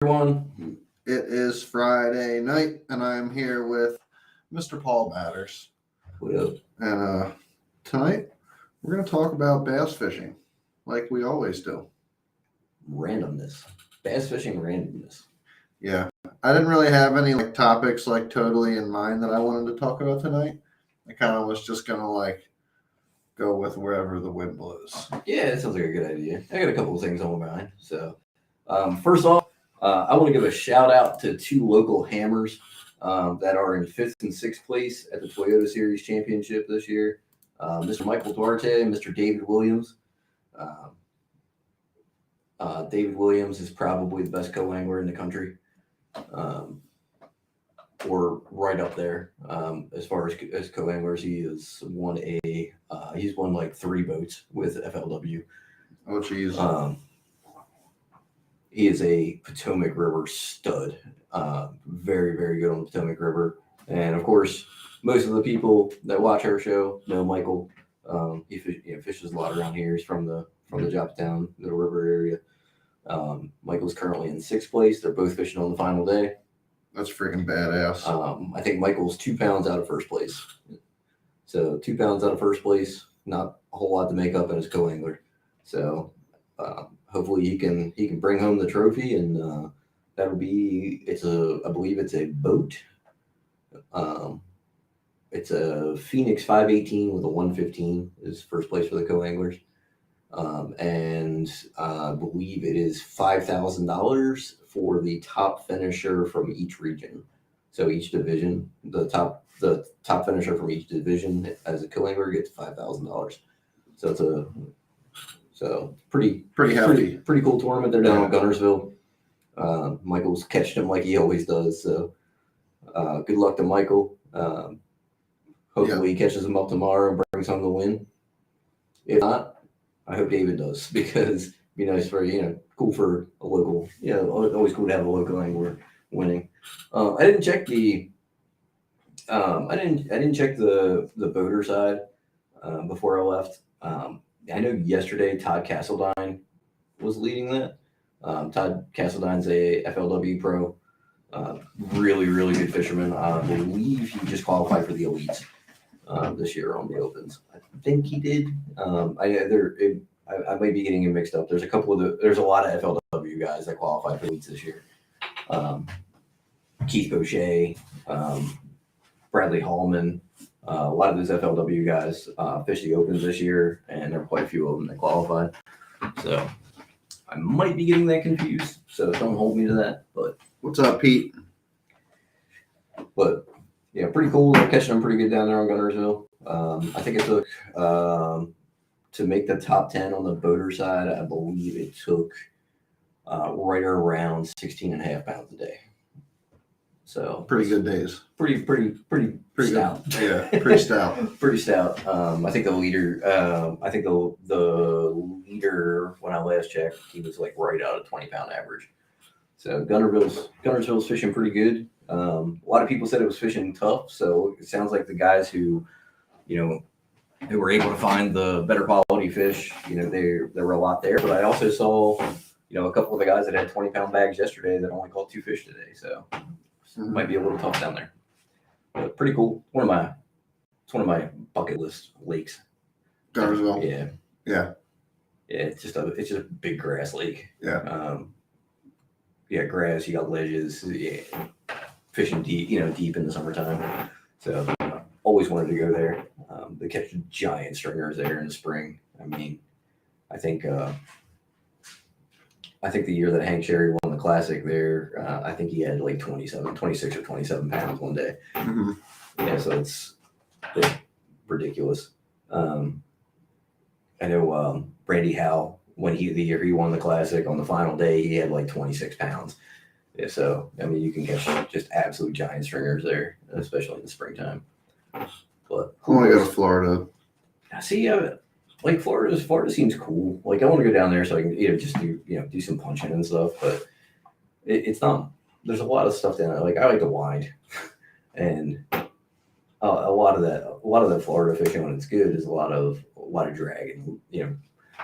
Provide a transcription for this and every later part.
Everyone. It is Friday night, and I'm here with Mr. Paul Batters. What up? And tonight, we're going to talk about bass fishing, like we always do. Randomness. Bass fishing randomness. Yeah. I didn't really have any topics totally in mind that I wanted to talk about tonight. I kind of was just going to go with wherever the wind blows. Yeah, that sounds like a good idea. I got a couple of things on my mind. So, first off, I want to give a shout out to two local hammers that are in 5th and 6th place at the Toyota Series Championship this year. Mr. Michael Duarte and Mr. David Williams. David Williams is probably the best co-angler in the country, or right up there as far as co-anglers. He's won like 3 boats with FLW. Oh, geez. He is a Potomac River stud. Very, very good on the Potomac River. And of course, most of the people that watch our show know Michael. He fishes a lot around here. He's from the Joppatown, Middle River area. Michael's currently in 6th place. They're both fishing on the final day. That's freaking badass. I think Michael's 2 pounds out of 1st place. So 2 pounds out of 1st place, not a whole lot to make up as a co-angler. So hopefully he can bring home the trophy, and that'll be I believe it's a boat. It's a Phoenix 518 with a 115 is 1st place for the co-anglers. And I believe it is $5,000 for the top finisher from each region. So each division, the top finisher from each division as a co-angler gets $5,000. So it's pretty hefty, pretty cool tournament. They're down in Gunnersville. Michael's catching them like he always does. So good luck to Michael. Hopefully he catches them up tomorrow and brings home the win. If not, I hope David does, because it'd be nice for, cool for a local, always cool to have a local angler winning. I didn't check the boater side before I left. I know yesterday Todd Castledine was leading that. Todd Castledine's a FLW pro, really, really good fisherman. I believe he just qualified for the elites this year on the opens. I think he did. I might be getting him mixed up. There's a lot of FLW guys that qualified for elites this year. Keith Boucher, Bradley Hallman, a lot of those FLW guys fished the opens this year, and there are quite a few of them that qualified. So I might be getting that confused, so don't hold me to that. But what's up, Pete? But yeah, pretty cool. They're catching them pretty good down there on Gunnersville. I think it took to make the top 10 on the boater side, I believe it took right around 16.5 pounds a day. So pretty good days. Pretty stout. Good. Yeah, pretty stout. Pretty stout. I think the leader. The leader when I last checked, he was like right out of 20-pound average. So Gunnersville's fishing pretty good. A lot of people said it was fishing tough. So it sounds like the guys who were able to find the better quality fish. There were a lot there. But I also saw a couple of the guys that had 20-pound bags yesterday that only caught 2 fish today. So. Might be a little tough down there, but pretty cool. It's one of my bucket list lakes. Gunnersville. Yeah. It's just a big grass lake. Yeah. Grass. You got ledges. Yeah. Fishing deep in the summertime. So always wanted to go there. They catch giant stringers there in the spring. I mean, I think the year that Hank Sherry won the Classic there, I think he had like 26 or 27 pounds one day. Mm-hmm. Yeah, so it's ridiculous. I know Brandy Howe, the year he won the Classic, on the final day, he had like 26 pounds. Yeah, so, I mean, you can catch just absolute giant stringers there, especially in the springtime. But I want to go to Florida. See, like Florida seems cool. Like I want to go down there so I can just do some punching and stuff. But it's not. There's a lot of stuff down there. Like I like to wind, and a lot of that Florida fishing when it's good is a lot of dragging,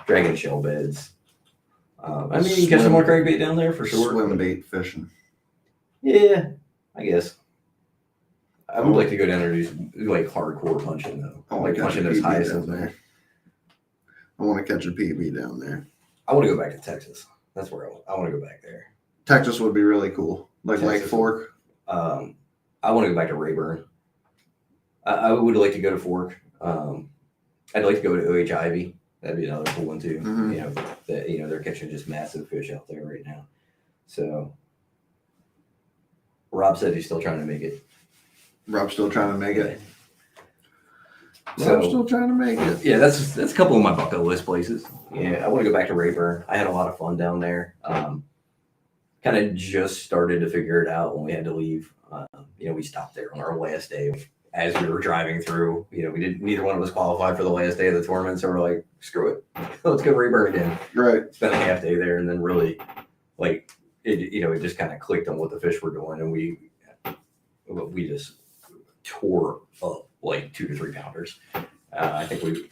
dragging shell beds. I mean, you can catch some more crankbait down there for sure. Swim bait fishing. Yeah, I guess. I would like to go down there and do like hardcore punching though. I want Like to catch a punching those PB highest down there. I want to catch a PB down there. I want to go back to Texas. That's where I want to go back there. Texas would be really cool. Like Texas Lake Fork. I want to go back to Rayburn. I would like to go to Fork. I'd like to go to OH Ivy. That'd be another cool one too. Mhm. You know, that they're catching just massive fish out there right now. So Rob said he's still trying to make it. Rob's still trying to make it. So, Rob's still trying to make it. Yeah, that's a couple of my bucket list places. Yeah, I want to go back to Rayburn. I had a lot of fun down there. Kind of just started to figure it out when we had to leave. We stopped there on our last day as we were driving through. Neither one of us qualified for the last day of the tournament, so we're like, screw it, let's go to Rayburn again. Right. Spent a half day there, and then really, like, it just kind of clicked on what the fish were doing, and we just tore up like 2 to 3 pounders. I think we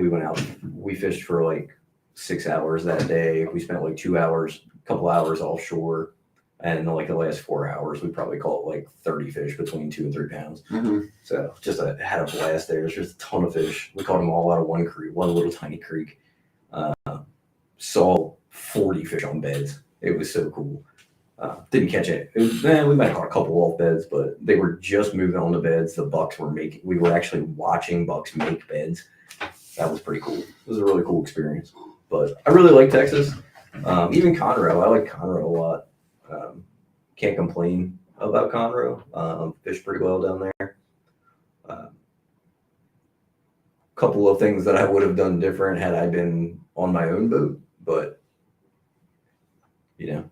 went out. We fished for like 6 hours that day. We spent like 2 hours, a couple hours offshore, and like the last 4 hours, we probably caught like 30 fish between 2 and 3 pounds. Mm-hmm. So just had a blast there. There's just a ton of fish. We caught them all out of one creek, one little tiny creek. Saw 40 fish on beds. It was so cool. Didn't catch it. We might have caught a couple off beds, but they were just moving on the beds. The bucks were making. We were actually watching bucks make beds. That was pretty cool. It was a really cool experience. But I really like Texas. Even Conroe. I like Conroe a lot. Can't complain about Conroe. Fished pretty well down there. Couple of things that I would have done different had I been on my own boat, but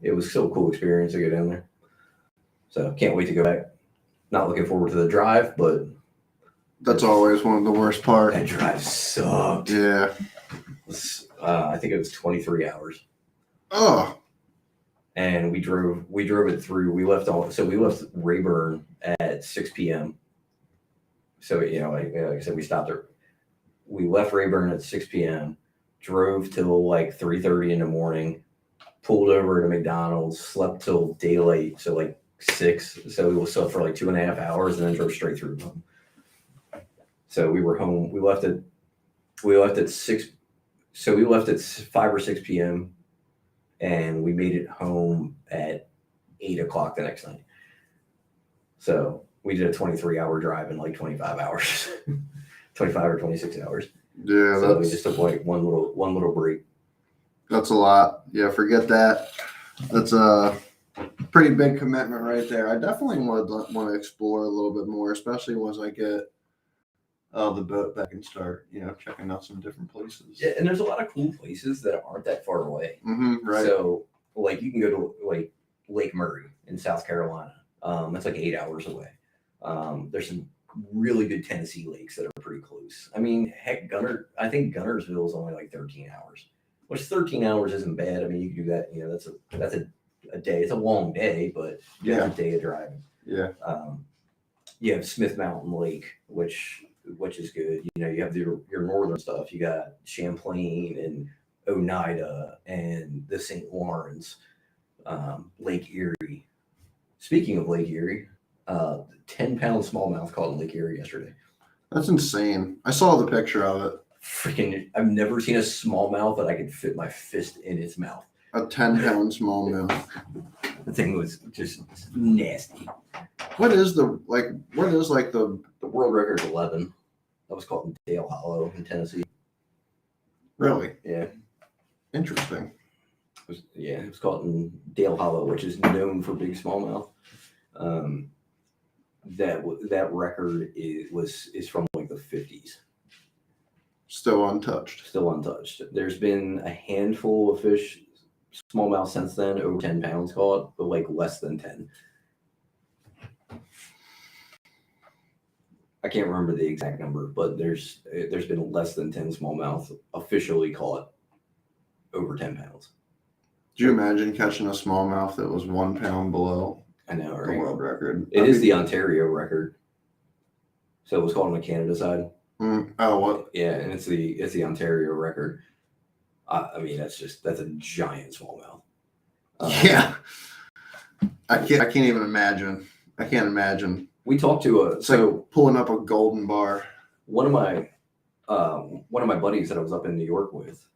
it was still a cool experience to go down there. So can't wait to go back. Not looking forward to the drive, but that's always one of the worst parts. That drive sucked. Yeah. I think it was 23 hours. Oh. And we drove it through. We left Rayburn at 6 p.m. So like I said, we stopped there. We left Rayburn at 6 p.m. Drove till like 3:30 in the morning. Pulled over to McDonald's. Slept till daylight, so like 6. So we slept for like 2.5 hours, and then drove straight through home. So we were home. We left at 6. So we left at 5 or 6 p.m. and we made it home at 8 o'clock the next night. So we did a 23-hour drive in like 25 hours, 25 or 26 hours. Yeah, so we just took like one little break. That's a lot. Yeah, forget that. That's a pretty big commitment right there. I definitely want to explore a little bit more, especially once I get the boat back and start, checking out some different places. Yeah, and there's a lot of cool places that aren't that far away. Mm-hmm, right. So, like, you can go to like Lake Murray in South Carolina. That's like 8 hours away. There's some really good Tennessee lakes that are pretty close. I mean, heck, I think Gunnersville is only like 13 hours, which 13 hours isn't bad. I mean, you can do that. That's a day. It's a long day, but that's a day of driving. Yeah. You have Smith Mountain Lake, which is good. You have your northern stuff. You got Champlain and Oneida and the St. Lawrence, Lake Erie. Speaking of Lake Erie, 10-pound smallmouth caught in Lake Erie yesterday. That's insane. I saw the picture of it. Freaking! I've never seen a smallmouth that I could fit my fist in its mouth. A 10-pound smallmouth. The thing was just nasty. What is the world record 11? That was caught in Dale Hollow in Tennessee. Really? Yeah. Interesting. It was caught in Dale Hollow, which is known for big smallmouth. That record is from like the 50s. Still untouched. There's been a handful of fish, smallmouth since then, over 10 pounds caught, but like less than 10. I can't remember the exact number, but there's been less than 10 smallmouth officially caught over 10 pounds. Do you imagine catching a smallmouth that was 1 pound below? I know, the right? world record. It is the Ontario record. So it was caught on the Canada side. Oh, what? Yeah, and it's the Ontario record. I mean, that's a giant smallmouth. Yeah, I can't even imagine. I can't imagine. We talked to It's like pulling up a golden bar. one of my buddies that I was up in New York with.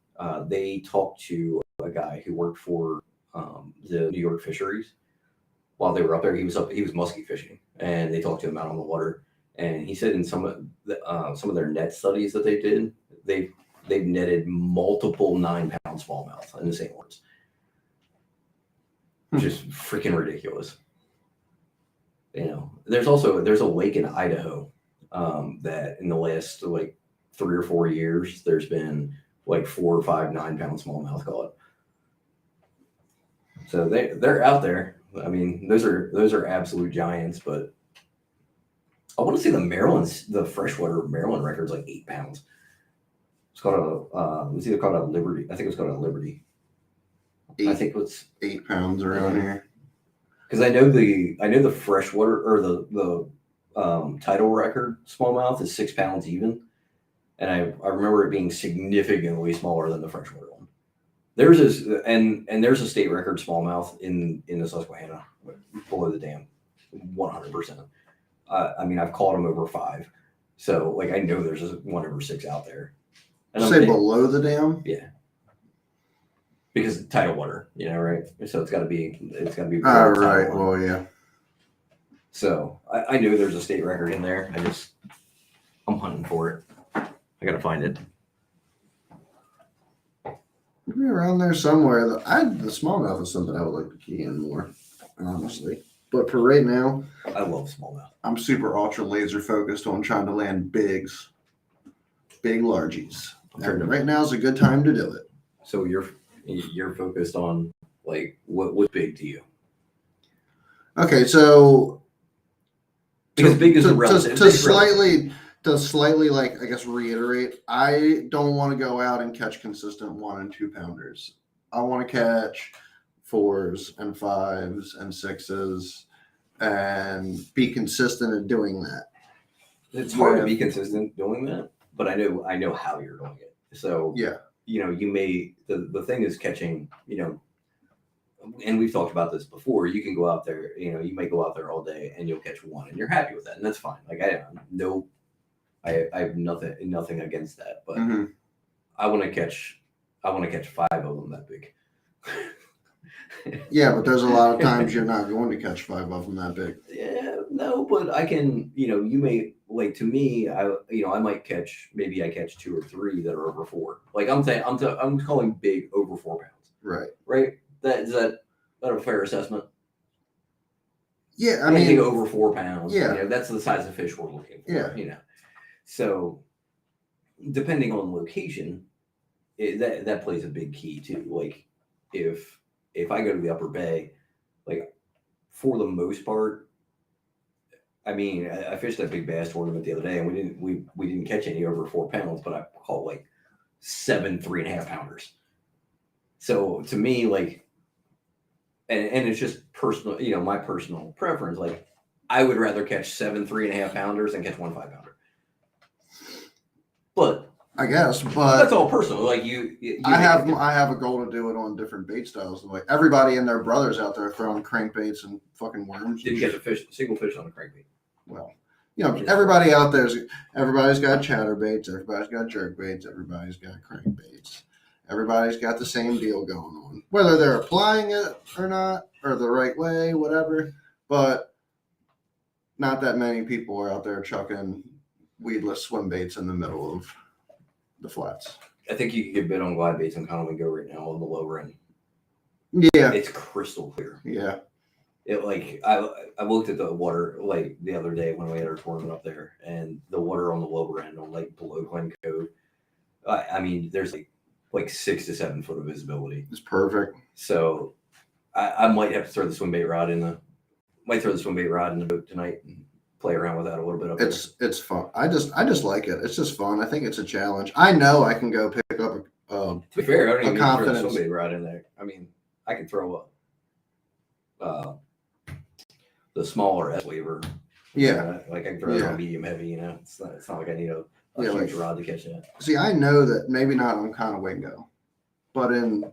They talked to a guy who worked for the New York fisheries while they were up there. He was muskie fishing, and they talked to him out on the water. And he said in some of their net studies that they did, they've netted multiple 9-pound smallmouth in the St. Lawrence. Just freaking ridiculous. You know, there's a lake in Idaho that in the last like 3 or 4 years, there's been like 4 or 5 9-pound smallmouth caught. So they're out there. I mean, those are absolute giants. But I want to say the freshwater Maryland record's like 8 pounds. It's called it's either called a Liberty. I think it's called a Liberty. I think it's 8 pounds around here. Because I know the freshwater or the tidal record smallmouth is 6 pounds even, and I remember it being significantly smaller than the freshwater one. There's there's a state record smallmouth in the Susquehanna below the dam, 100%. I mean, I've caught them over 5, so like I know there's one over 6 out there. And say below the dam? Yeah. Because tidal water, you know, right? So it's got to be. Oh, right. Well, yeah. So I know there's a state record in there. I'm hunting for it. I gotta find it. Maybe around there somewhere. The smallmouth is something I would like to key in more, honestly. But for right now, I love smallmouth. I'm super ultra laser focused on trying to land big largies. And right now is a good time to do it. So you're focused on like what's big to you? Okay, so because big is relative. To slightly like I guess reiterate, I don't want to go out and catch consistent 1 and 2 pounders. I want to catch 4s and 5s and 6s and be consistent in doing that. It's hard to be consistent doing that, but I know how you're doing it. So yeah. You know, you may the thing is catching, you know, and we've talked about this before. You can go out there, you know, you may go out there all day and you'll catch 1 and you're happy with that, and that's fine. Like I have nothing against that, but I want to catch 5 of them that big. Yeah, but there's a lot of times you're not going to catch 5 of them that big. Yeah, no, but I can, you know, you may like to me, I might catch 2 or 3 that are over 4. Like I'm calling big over 4 pounds. Right. Right. Is that a fair assessment? Yeah, I mean over 4 pounds. Yeah, you know, that's the size of fish we're looking for. Yeah, you know, so depending on location, that plays a big key too. Like if I go to the Upper Bay, like for the most part, I mean, I fished that big bass tournament the other day, and we didn't catch any over 4 pounds, but I caught like 7 3.5 pounders. So to me, like, and it's just personal, you know, my personal preference. Like, I would rather catch 7 3.5 pounders than catch 1 5-pounder. But I guess, but that's all personal. Like I have a goal to do it on different bait styles. Like everybody and their brothers out there throwing crankbaits and fucking worms. Didn't catch single fish on a crankbait. Well, you know, everybody out everybody's got chatterbaits, everybody's got jerkbaits, everybody's got crankbaits. Everybody's got the same deal going on, whether they're applying it or not, or the right way, whatever. But not that many people are out there chucking weedless swim baits in the middle of the flats. I think you can get bit on glide baits in Conway Go right now on the lower end. Yeah, it's crystal clear. Yeah, it like I looked at the water like the other day when we had our tournament up there, and the water on the lower end on like below Glen Cove. I mean, there's like 6 to 7 foot of visibility. It's perfect. So I might have to throw the swim bait rod in the boat tonight and play around with that a little bit. It's fun. I just like it. It's just fun. I think it's a challenge. I know I can go pick up to be fair, I don't even throw the swim bait rod in there. I mean, I can throw the smaller S waiver. Yeah, like I can throw it on medium heavy. You know, it's not like I need a huge rod to catch that. See, I know that maybe not on Conway Go, But in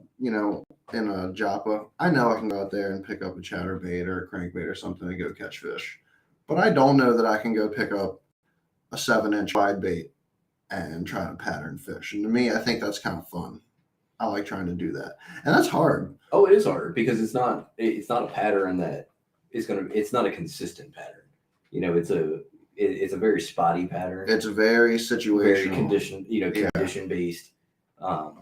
a Joppa, I know I can go out there and pick up a chatterbait or a crankbait or something to go catch fish. But I don't know that I can go pick up a 7-inch wide bait and try to pattern fish. And to me, I think that's kind of fun. I like trying to do that, and that's hard. Oh, it is hard because it's not a pattern that it's not a consistent pattern. It's a very spotty pattern. It's very situational, very condition based.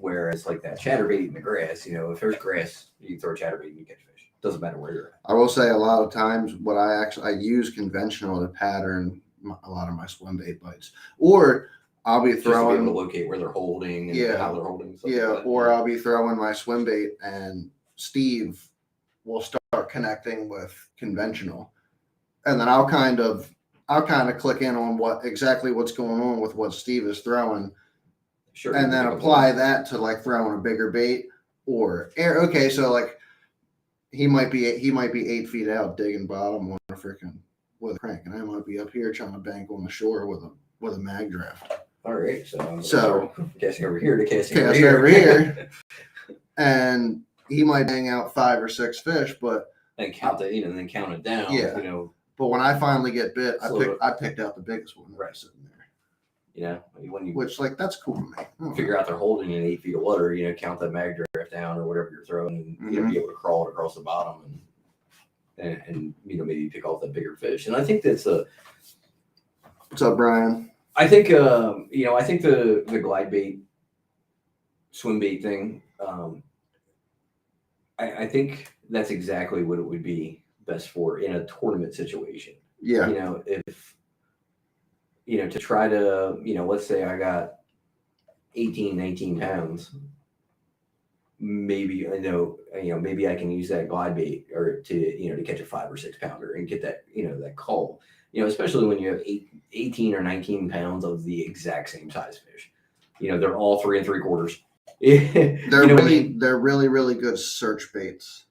Whereas like that chatterbait in the grass, if there's grass, you can throw a chatterbait and you catch fish. Doesn't matter where you're at. I will say a lot of times what I use conventional to pattern a lot of my swim bait bites, or I'll be throwing just to be able to locate where they're holding and how they're holding. Or I'll be throwing my swim bait and Steve will start connecting with conventional, and then I'll kind of click in on what's going on with what Steve is throwing, sure, and then apply that to like throwing a bigger bait or air. Okay, so like he might be 8 feet out digging bottom on a freaking with a crank, and I might be up here trying to bank on the shore with a mag draft. All right, so casting over here to casting over here, and he might hang out 5 or 6 fish, but and count that, and then count it down. Yeah, But when I finally get bit, I picked out the biggest one right sitting there. Which like that's cool to me. Figure out they're holding in 8 feet of water. Count that mag draft down or whatever you're throwing, and be able to crawl it across the bottom and maybe pick off that bigger fish. And I think that's What's up, Brian? I think I think the glide bait, swim bait thing. I think that's exactly what it would be best for in a tournament situation. Yeah. If to try to let's say I got 18, 19 pounds. Maybe maybe I can use that glide bait or to catch a 5 or 6 pounder and get that that call. Especially when you have 18 or 19 pounds of the exact same size fish. They're all 3 3/4. They're really, really good search baits.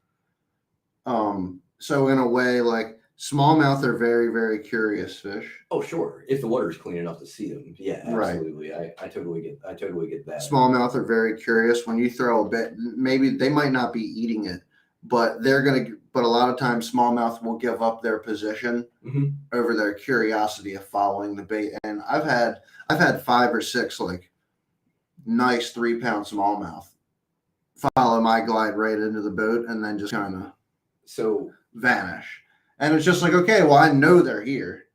So in a way, like smallmouth are very, very curious fish. Oh, sure. If the water is clean enough to see them. Yeah, absolutely. Right. I totally get that. Smallmouth are very curious. When you throw a bait, maybe they might not be eating it, but but a lot of times smallmouth will give up their position over their curiosity of following the bait. And I've had 5 or 6 like nice 3-pound smallmouth follow my glide right into the boat and then just kind of vanish. And it's just like, okay, well, I know they're here.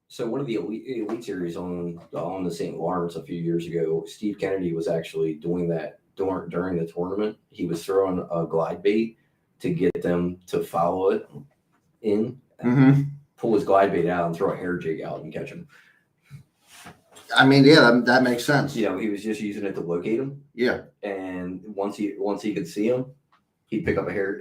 So one of the elite series on the St. Lawrence a few years ago, Steve Kennedy was actually doing that during the tournament. He was throwing a glide bait to get them to follow it in, pull his glide bait out and throw a hair jig out and catch him. I mean, yeah, that makes sense. He was just using it to locate him. Yeah. And once he could see him, he'd pick up a hair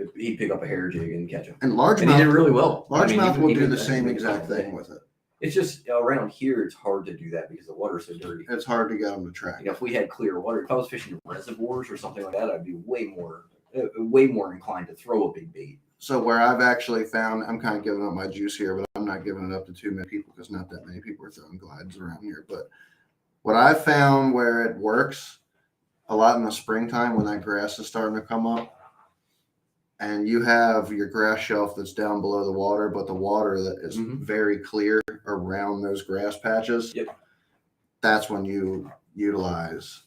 jig and catch him. And largemouth, he did really well. Largemouth will do the same exact thing with it. It's just around here, it's hard to do that because the water's so dirty. It's hard to get them to track. If we had clear water, if I was fishing reservoirs or something like that, I'd be way more inclined to throw a big bait. So where I've actually found, I'm kind of giving up my juice here, but I'm not giving it up to too many people because not that many people are throwing glides around here. But what I've found where it works a lot in the springtime when that grass is starting to come up, and you have your grass shelf that's down below the water, but the water that is very clear around those grass patches. Yep. That's when you utilize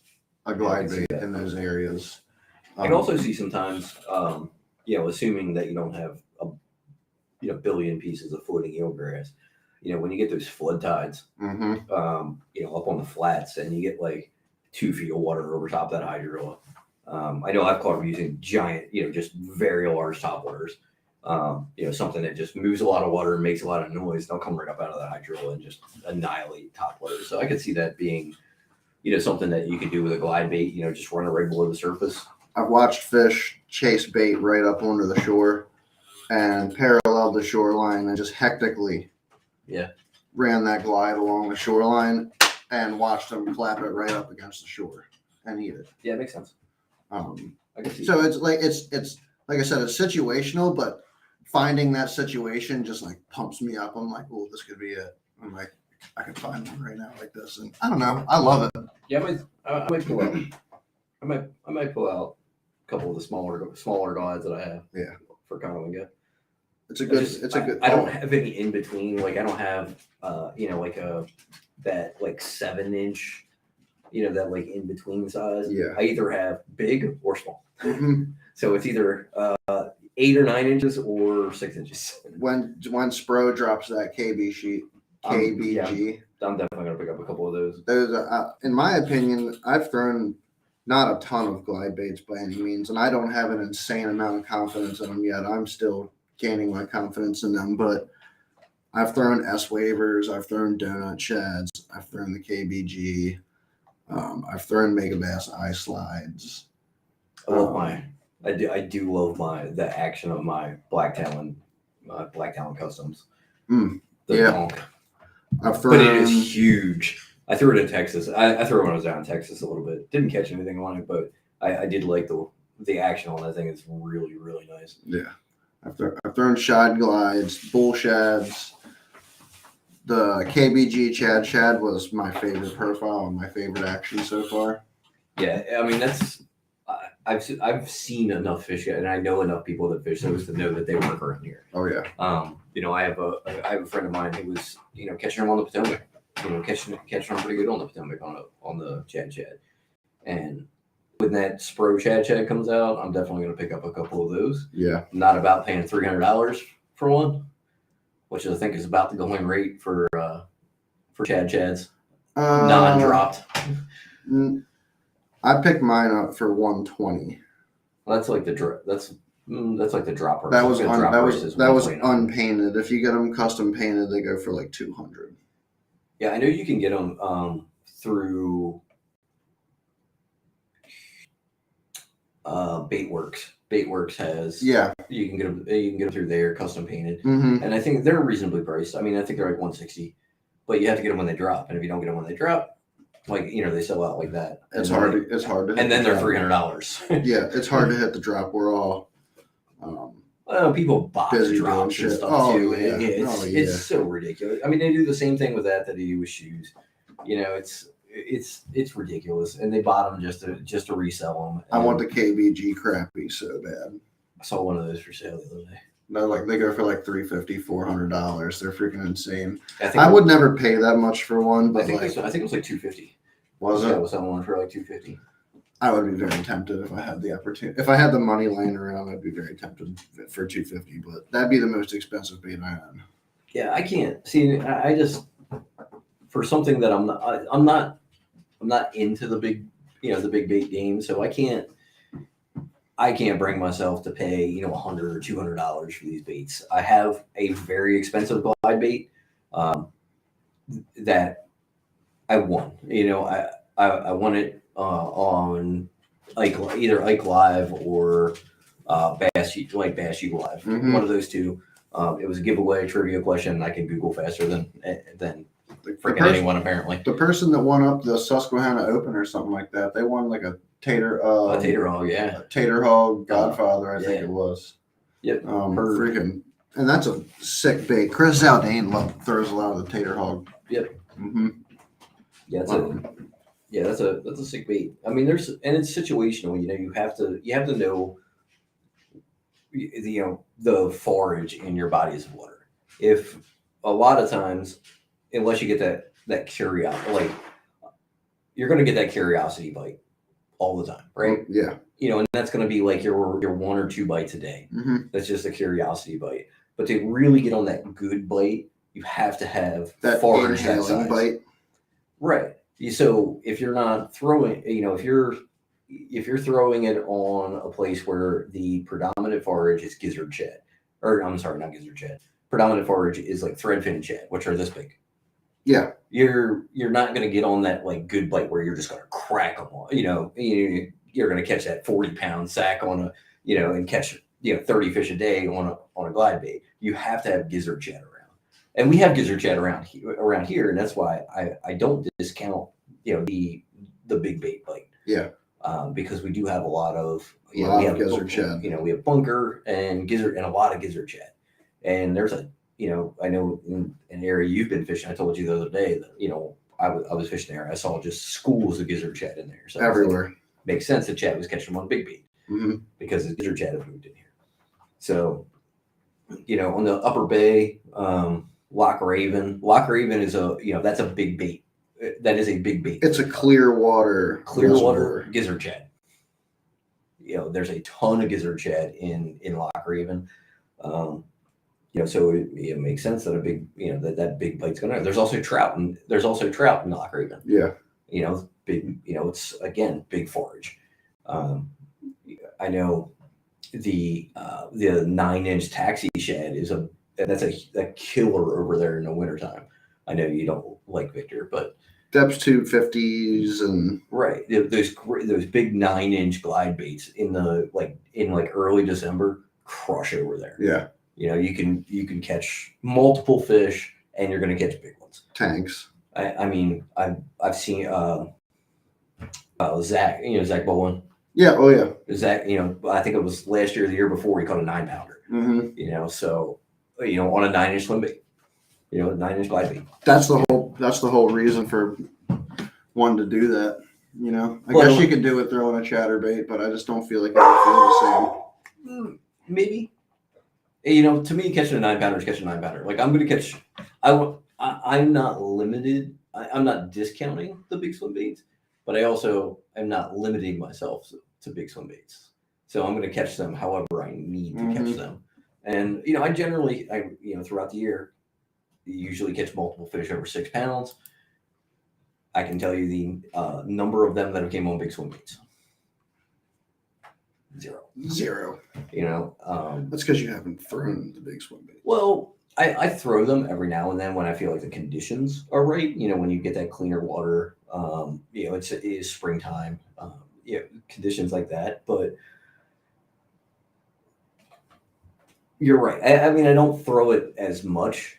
a glide bait in those areas. I can also see sometimes, assuming that you don't have a billion pieces of floating eelgrass, when you get those flood tides, up on the flats and you get like 2 feet of water over top that hydrilla. I know I've caught them using giant, just very large topwaterers. Something that just moves a lot of water and makes a lot of noise. They'll come right up out of the hydrilla and just annihilate topwater. So I could see that being, something that you could do with a glide bait. Just run it right below the surface. I've watched fish chase bait right up onto the shore and parallel the shoreline and just hectically ran that glide along the shoreline and watched them clap it right up against the shore and eat it. Yeah, it makes sense. I can see so it's like I said, it's situational, but finding that situation just like pumps me up. I'm like, oh, this could be it. I'm like, I could find one right now like this, and I don't know, I love it. Yeah, I might pull up. I might pull out a couple of the smaller glides that I have. Yeah. For Conowinga. It's a good. I don't have any in between. Like I don't have like that like 7-inch, that like in between size. Yeah. I either have big or small. Mm-hmm. So it's either 8 or 9 inches or 6 inches. When Spro drops that KBG, I'm definitely gonna pick up a couple of those. Those, in my opinion, I've thrown not a ton of glide baits by any means, and I don't have an insane amount of confidence in them yet. I'm still gaining my confidence in them, but I've thrown S waivers, I've thrown donut shads, I've thrown the KBG, I've thrown Megabass eye slides. I do love the action of my Black Talon customs. The donk. I've thrown, but it is huge. I threw it in Texas. I threw it when I was down in Texas a little bit. Didn't catch anything on it, but I did like the action on that thing. It's really, really nice. Yeah. I've thrown shad glides, bull shads. The KBG shad was my favorite profile and my favorite action so far. Yeah, I mean I've seen enough fish, and I know enough people that fish those to know that they work around here. Oh yeah. I have a friend of mine who was catching them on the Potomac. Catching them pretty good on the Potomac on the Chad, and when that Spro Chad comes out, I'm definitely going to pick up a couple of those. Yeah. I'm not about paying $300 for one, which I think is about the going rate for Chads, non-dropped. I picked mine up for $120. Well, that's like the dropper. That was unpainted. If you get them custom painted, they go for like $200. Yeah, I know you can get them through Baitworks. Baitworks has you can get them through there, custom painted, and I think they're reasonably priced. I mean, I think they're like $160, but you have to get them when they drop, and if you don't get them when they drop, they sell out like that. It's hard to. And then they're $300. Yeah, it's hard to hit the drop. We're all. People box drops and stuff too. Yeah. It's so ridiculous. I mean, they do the same thing with that they do with shoes. It's ridiculous, and they bought them just to resell them. I want the KBG crappie so bad. I saw one of those for sale the other day. No, they go for like $350, $400. They're freaking insane. I would never pay that much for one, but I think it was like $250. Was it? Yeah, I was selling one for like $250. I would be very tempted if I had the opportunity. If I had the money laying around, I'd be very tempted for $250. But that'd be the most expensive bait I had. Yeah, I can't see. I just for something that I'm not into the big bait game, so I can't bring myself to pay $100 or $200 for these baits. I have a very expensive glide bait that I won. I won it on either Ike Live or Bass Sheep Live. One of those two. It was a giveaway trivia question. I can Google faster than freaking anyone apparently. The person that won up the Susquehanna Open or something like that, they won like a tater hog, tater hog Godfather, I think it was. Yep. Freaking, and that's a sick bait. Chris Zaldane throws a lot of the tater hog. Yep. Mm-hmm. Yeah, that's a sick bait. I mean, it's situational. You have to know the forage in your bodies of water. If a lot of times, unless you get that curiosity, you're going to get that curiosity bite all the time, right? Yeah. And that's going to be like your 1 or 2 bites a day. Mm-hmm. That's just a curiosity bite. But to really get on that good bite, you have to have that forage inhaling bite. Right. So if you're not throwing, if you're throwing it on a place where the predominant forage is gizzard shad, or I'm sorry, not gizzard shad. Predominant forage is like threadfin and shad, which are this big. Yeah. You're not going to get on that good bite where you're just going to crack them on. You're going to catch that 40-pound sack on a, and catch 30 fish a day on a glide bait. You have to have gizzard shad around. And we have gizzard shad around here, and that's why I don't discount the big bait bite. Yeah. Because we do have a lot of we have gizzard shad. We have bunker and gizzard and a lot of gizzard shad. And there's I know in an area you've been fishing. I told you the other day that I was fishing there. I saw just schools of gizzard shad in there. So everywhere. makes sense that Chad was catching them on big bait because his gizzard Chad had moved in here. So, on the Upper Bay, Loch Raven is that's a big bait. That is a big bait. It's a clear water gizzard Chad. There's a ton of gizzard Chad in Loch Raven. So it makes sense that a big, that big bite's going to. There's also trout and Loch Raven. Yeah. Big. It's again big forage. I know the 9-inch taxi shad that's a killer over there in the wintertime. I know you don't like Victor, but depths 250s and right those big 9-inch glide baits in early December crush over there. Yeah. You can catch multiple fish and you're going to catch big ones. Tanks. I've seen Zach, Zach Bowen. Yeah. Oh yeah. Zach, I think it was last year or the year before he caught a 9-pounder. So on a 9-inch swim bait, 9-inch glide bait. That's the whole reason for wanting to do that. I guess you could do it throwing a chatterbait, but I just don't feel like it would feel the same. Maybe. To me, catching a 9-pounder is catching a 9-pounder. Like I'm going to catch. I'm not limited. I'm not discounting the big swim baits, but I also am not limiting myself to big swim baits. So I'm going to catch them however I need to catch them. And I generally, throughout the year, usually catch multiple fish over 6 pounds. I can tell you the number of them that have came on big swim baits. Zero. That's because you haven't thrown the big swim bait. Well, I throw them every now and then when I feel like the conditions are right. When you get that cleaner water, it is springtime, conditions like that. But you're right. I don't throw it as much,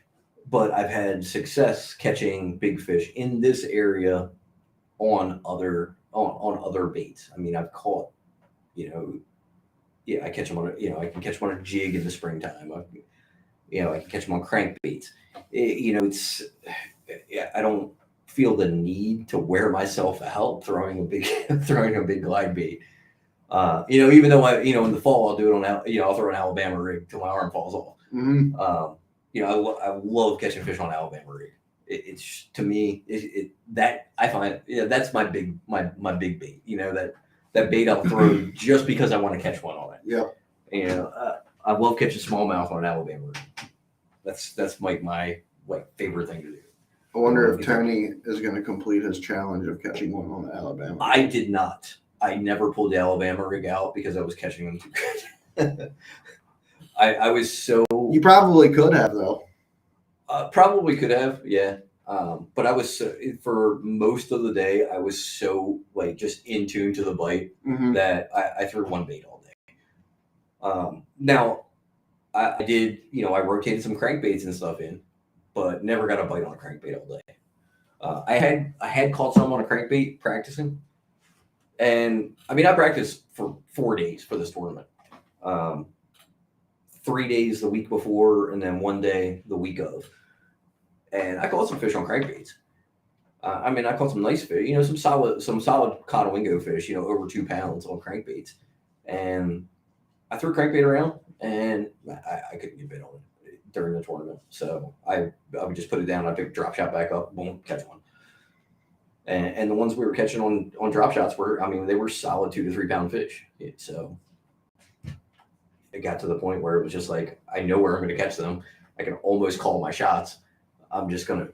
but I've had success catching big fish in this area on other baits. I've caught, I catch them on I can catch them on a jig in the springtime. I can catch them on crankbaits. I don't feel the need to wear myself out throwing a big glide bait. Even though in the fall I'll do it on, I'll throw an Alabama rig till my arm falls off. I love catching fish on Alabama rig. It's to me that I find that's my big bait. That bait I'll throw just because I want to catch one on it. Yeah. I love catching smallmouth on an Alabama rig. That's my favorite thing to do. I wonder if Tony is going to complete his challenge of catching one on the Alabama. I did not. I never pulled the Alabama rig out because I was catching them too good. I was so. You probably could have though. Probably could have, yeah. But I was for most of the day I was so just in tune to the bite that I threw one bait all day. Now I did, I rotated some crankbaits and stuff in, but never got a bite on a crankbait all day. I had caught some on a crankbait practicing, and I practiced for 4 days for this tournament. 3 days the week before, and then 1 day the week of. And I caught some fish on crankbaits. I caught some nice fish, some solid Conowingo fish, over 2 pounds on crankbaits. And I threw crankbait around, and I couldn't get bit on it during the tournament. So I would just put it down. I pick drop shot back up, boom, catch one. And the ones we were catching on drop shots were, they were solid 2 to 3 pound fish. So it got to the point where it was just like, I know where I'm going to catch them. I can almost call my shots. I'm just going to,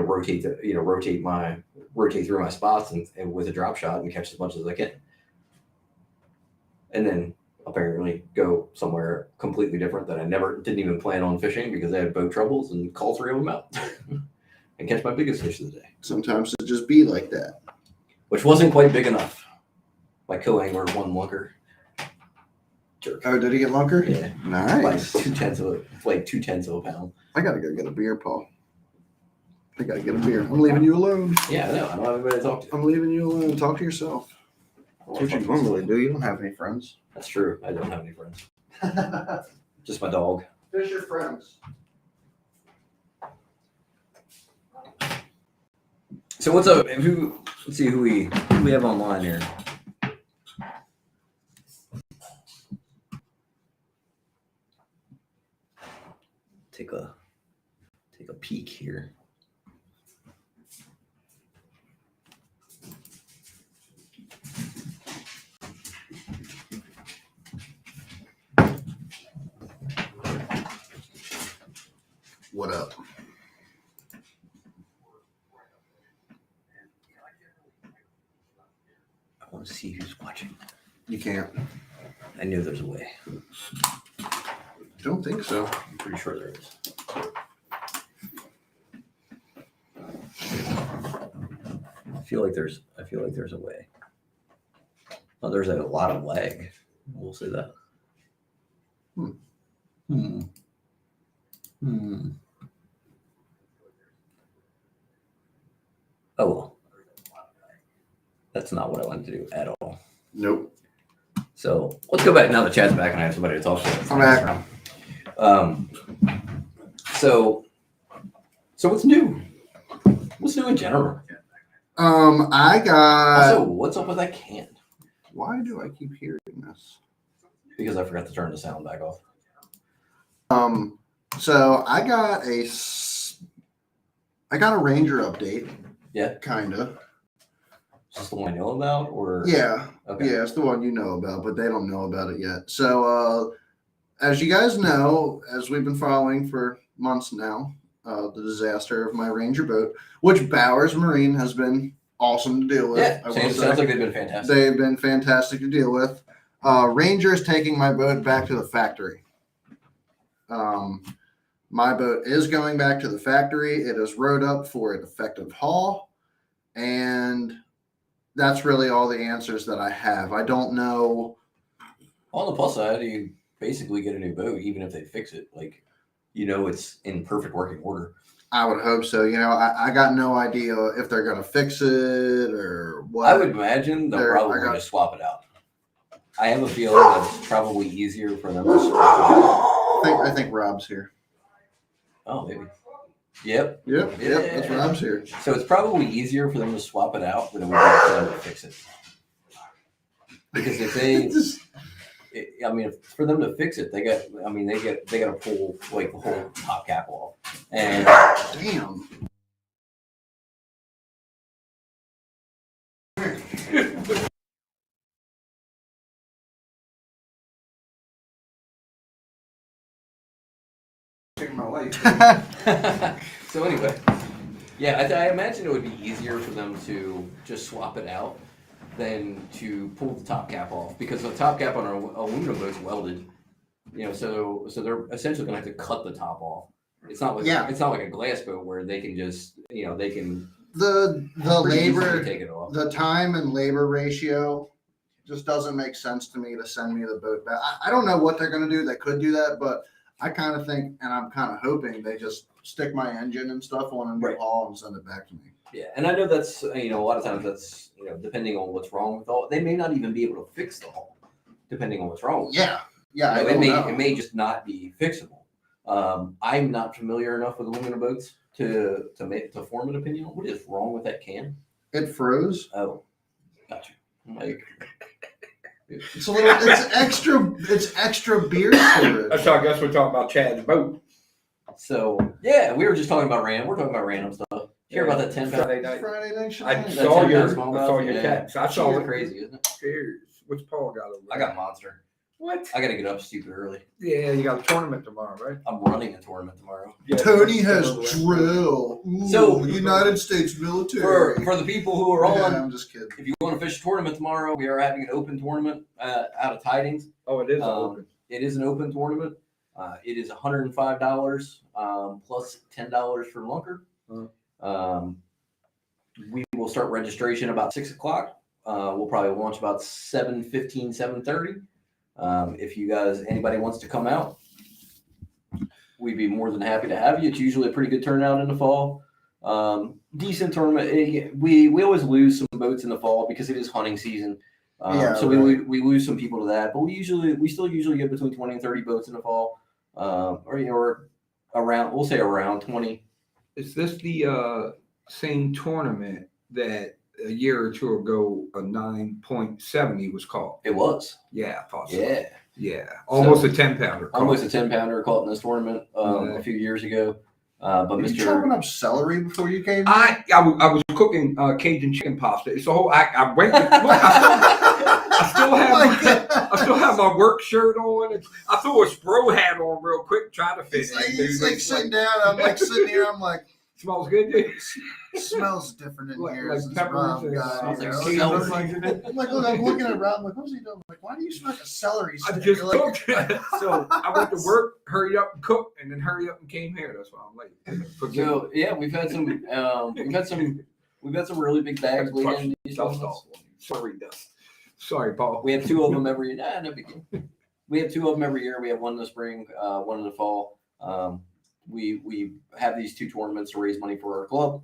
rotate through my spots and with a drop shot and catch as much as I can. And then apparently go somewhere completely different that I didn't even plan on fishing because I had boat troubles and call 3 of them out and catch my biggest fish of the day. Sometimes it just be like that. Which wasn't quite big enough. My co-angler won lunker. Jerk. Oh, did he get lunker? Yeah. Nice. Like 2/10 of a pound. I got to go get a beer, Paul. I got to get a beer. I'm leaving you alone. Yeah, I know. I don't have anybody to talk to. I'm leaving you alone. Talk to yourself. That's what you normally do. You don't have any friends. That's true. I don't have any friends. Just my dog. Who's your friends? So what's up? Let's see who we have online here. take a peek here. What up? I want to see who's watching. You can't. I knew there's a way. Don't think so. I'm pretty sure there is. I feel like there's a way. Oh, there's a lot of lag. We'll say that. Oh well. That's not what I wanted to do at all. Nope. So let's go back now. The chat's back, and I have somebody to talk to. I'm back. So what's new? What's new in general? I got. Also, what's up with that can? Why do I keep hearing this? Because I forgot to turn the sound back off. So I got a Ranger update. Yeah. Kinda. Is this the one I know about, or? Yeah. Okay. Yeah, it's the one you know about, but they don't know about it yet. So, as you guys know, as we've been following for months now, the disaster of my Ranger boat, which Bowers Marine has been awesome to deal with. Yeah, it sounds like they've been fantastic. They've been fantastic to deal with. Ranger is taking my boat back to the factory. My boat is going back to the factory. It is rowed up for an effective haul, and that's really all the answers that I have. I don't know. On the plus side, you basically get a new boat, even if they fix it. Like, it's in perfect working order. I would hope so. I got no idea if they're going to fix it or what. I would imagine they'll probably just swap it out. I have a feeling that it's probably easier for them to swap it out. I think Rob's here. Oh, maybe. Yep. Yep. That's Rob's here. So it's probably easier for them to swap it out than it would be for them to fix it. Because if they, for them to fix it, they got to pull like the whole top cap off. And damn. My life. So anyway, yeah, I imagine it would be easier for them to just swap it out than to pull the top cap off, because the top cap on our aluminum boat's welded. So they're essentially gonna have to cut the top off. It's not like a glass boat where they can just they can the labor take it off. The time and labor ratio just doesn't make sense to me to send me the boat back. I don't know what they're gonna do. They could do that, but I kind of think, and I'm kind of hoping, they just stick my engine and stuff on a new haul and send it back to me. Yeah, and I know that's a lot of times that's depending on what's wrong with the hull. They may not even be able to fix the hull, depending on what's wrong with it. Yeah. It may just not be fixable. I'm not familiar enough with aluminum boats to form an opinion. What is wrong with that can? It froze. Oh, gotcha. It's extra beer storage. So I guess we're talking about Chad's boat. So yeah, we were just talking about random. We're talking about random stuff. Did you hear about that 10 Friday night? I saw your smallmouth? text. I saw it. Crazy, isn't it? Cheers. What's Paul got over there? I got monster. What? I got to get up stupid early. Yeah, you got a tournament tomorrow, right? I'm running a tournament tomorrow. Yeah, Tony has drill. Ooh, So United States military. For the people who are on, I'm just kidding. if you want to fish a tournament tomorrow, we are having an open tournament out of Tidings. Oh, it is open. It is an open tournament. It is $105 plus $10 for lunker. We will start registration about 6 o'clock. We'll probably launch about 7:15, 7:30. If anybody wants to come out, we'd be more than happy to have you. It's usually a pretty good turnout in the fall. Decent tournament. We always lose some boats in the fall because it is hunting season. We lose some people to that, but we still usually get between 20 and 30 boats in the fall, or around. We'll say around 20. Is this the same tournament that a year or two ago a 9.70 was called? It was. Yeah, I thought so. Yeah. Yeah, almost a 10-pounder. Almost a 10-pounder caught in this tournament a few years ago. But Were you chopping up celery before you came? I was cooking Cajun chicken pasta. It's the whole. I went. I still have my work shirt on. I threw a Spro hat on real quick, trying to fit in. It's like sitting down. I'm like sitting here. I'm like, smells good, dude. it smells different in here. Like peppers and I'm like, look, I'm looking around. I'm like, what's he doing? I'm like, why do you smell like a celery stick? I just You're cooked. So I went to work, hurry up and cook, and then hurry up and came here. That's why I'm late. So yeah, we've had some really big bags waiting. Sorry, dust. Sorry, Paul. We have 2 of them every year. No big deal. We have 2 of them every year. We have one in the spring, one in the fall. We have these 2 tournaments to raise money for our club,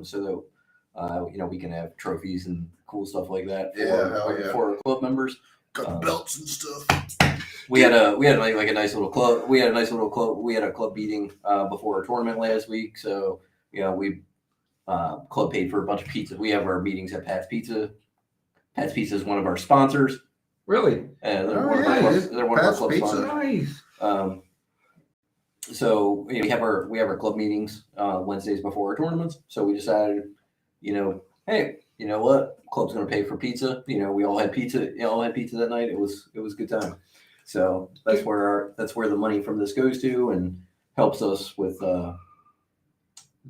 so that we can have trophies and cool stuff like that for our club members. Got belts and stuff. We had like a nice little club. We had a club meeting before our tournament last week. So we club paid for a bunch of pizza. We have our meetings at Pat's Pizza. Pat's Pizza is one of our sponsors. Really? They're one of our club sponsors. Nice. So we have our club meetings Wednesdays before our tournaments. So we decided, hey, you know what? Club's going to pay for pizza. We all had pizza. All had pizza that night. It was a good time. So that's where the money from this goes to, and helps us with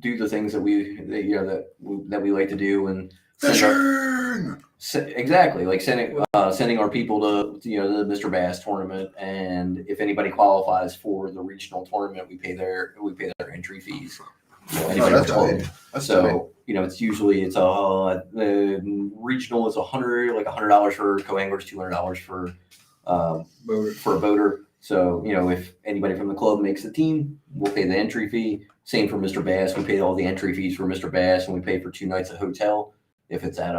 do the things that we like to do, and exactly, like sending our people to the Mr. Bass tournament, and if anybody qualifies for the regional tournament, we pay their entry fees. So it's usually the regional is $100 for co-anglers, $200 for a boater. So if anybody from the club makes the team, we'll pay the entry fee. Same for Mr. Bass. We pay all the entry fees for Mr. Bass, and we pay for 2 nights at hotel if it's at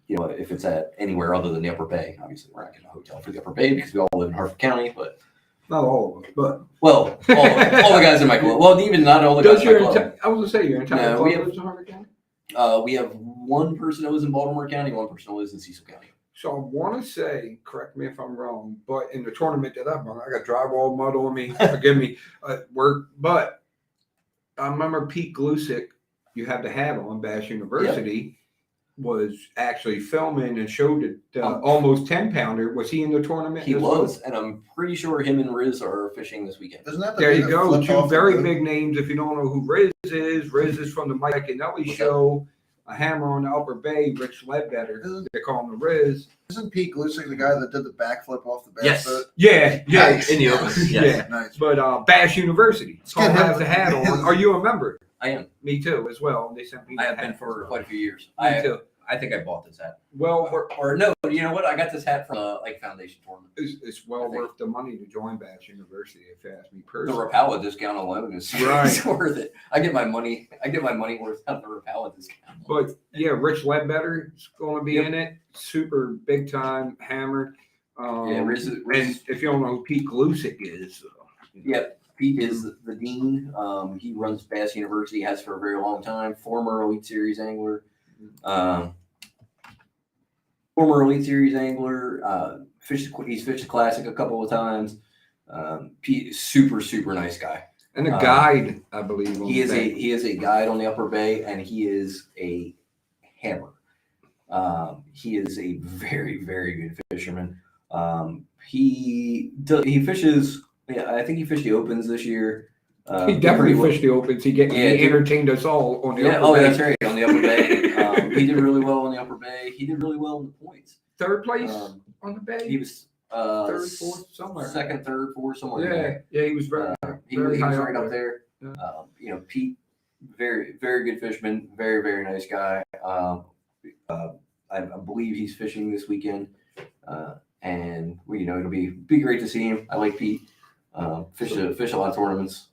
if it's at anywhere other than the Upper Bay. Obviously, we're not getting a hotel for the Upper Bay because we all live in Hartford County, but not all of us, but all the guys in my club. Well, even not all the guys in my club. I was gonna say your entire club lives in Hartford County. We have one person that lives in Baltimore County, one person that lives in Cecil County. So I want to say, correct me if I'm wrong, but in the tournament that I got drywall mud on me. Forgive me, but I remember Pete Glusick, you had the hat on, Bass University, was actually filming and showed it almost 10-pounder. Was he in the tournament? He was, and I'm pretty sure him and Riz are fishing this weekend. Isn't that there you go. 2 very big names. If you don't know who Riz is from the Mike and Nelly show. A hammer on the Upper Bay, Rich Ledbetter. They call him the Riz. Isn't Pete Glusick the guy that did the backflip off the bass boat? Yeah. Nice. In the open. Yeah. Nice. But Bass University. Paul has the hat on. Are you a member? I am. Me too, as well. They sent me. I have been for quite a few years. Me too. I think I bought this hat. Well, or no, you know what? I got this hat from foundation tournament. It's well worth the money to join Bass University, if you ask me personally. The Rapala discount alone is worth it. I get my money worth out of the Rapala discount. But yeah, Rich Ledbetter is going to be in it. Super big time hammer. Riz. And if you don't know who Pete Glusick is, Pete is the dean. He runs Bass University, has for a very long time. Former Elite Series angler. He's fished the Classic a couple of times. Pete is super nice guy. And a guide, I believe. He is a guide on the Upper Bay, and he is a hammer. He is a very good fisherman. He fishes. Yeah, I think he fished the Opens this year. He definitely fished the Opens. He entertained us all on the Upper Bay. That's right, on the Upper Bay. He did really well on the Upper Bay. He did really well in the points. 3rd place on the Bay. He was 3rd, 4th, somewhere. 2nd, 3rd, 4th, somewhere. Yeah, he was very. He was right up there. Yeah. Pete, very good fisherman, very nice guy. I believe he's fishing this weekend, and it'll be great to see him. I like Pete. Fish a lot of tournaments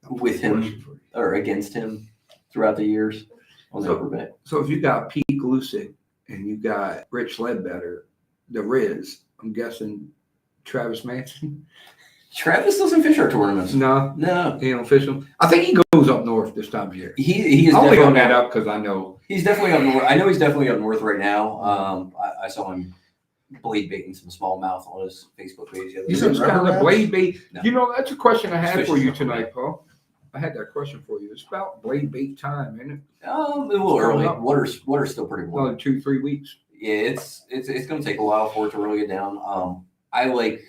with him or against him throughout the years on the Upper Bay. So if you got Pete Glusick and you got Rich Ledbetter, the Riz, I'm guessing Travis Manson. Travis doesn't fish our tournaments. No, he don't fish them. I think he goes up north this time of year. He is. I'll look on that up because I know he's definitely up north. I know he's definitely up north right now. I saw him blade baiting some smallmouth on his Facebook page. The other You day. said It's kind of rubber blade bait. No. You know, that's a question I had Fish for you is tonight, Paul. I had that question for you. It's about blade bait time, isn't it? A little early. Up. Water's still pretty warm. Another 2-3 weeks. Yeah, it's going to take a while for it to really get down. I like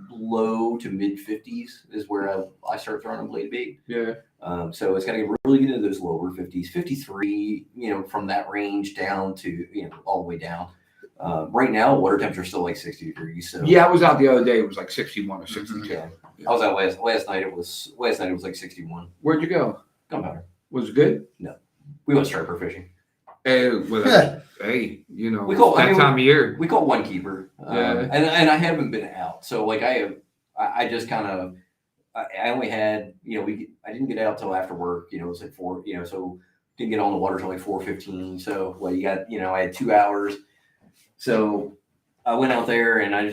low to mid 50s is where I start throwing on blade bait. Yeah. So it's got to get really good into those lower 50s, 53, from that range down to, all the way down. Right now, water temperature is still like 60 degrees. So Yeah, I was out the other day. It was like 61 or 62. yeah. I was out last night. It was like 61. Where'd you go? Gunpowder. Was it good? We went striper fishing. Hey, hey, We call- that time of year. We caught one keeper. Yeah. And I haven't been out. So like I just kind of, I only had, I didn't get out till after work, it was like 4, so didn't get on the water till like 4:15. So I had 2 hours. So I went out there and I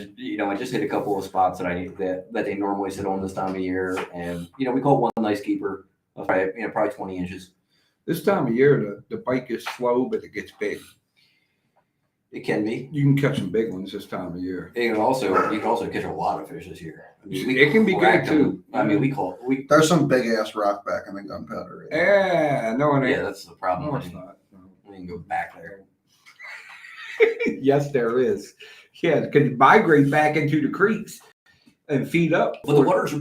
just hit a couple of spots that they normally sit on this time of year. And, we caught one nice keeper of probably 20 inches. This time of year, the bite gets slow, but it gets big. It can be. You can catch some big ones this time of year. You can also catch a lot of fish this year. I mean, It can be good cracked them. too. I mean, we There's some big ass rock back in the gunpowder. Yeah, no, it ain't. yeah, that's the problem. No, it's not. No. We can go back there. Yes, there is. Yeah, because you migrate back into the creeks and feed up. But the water's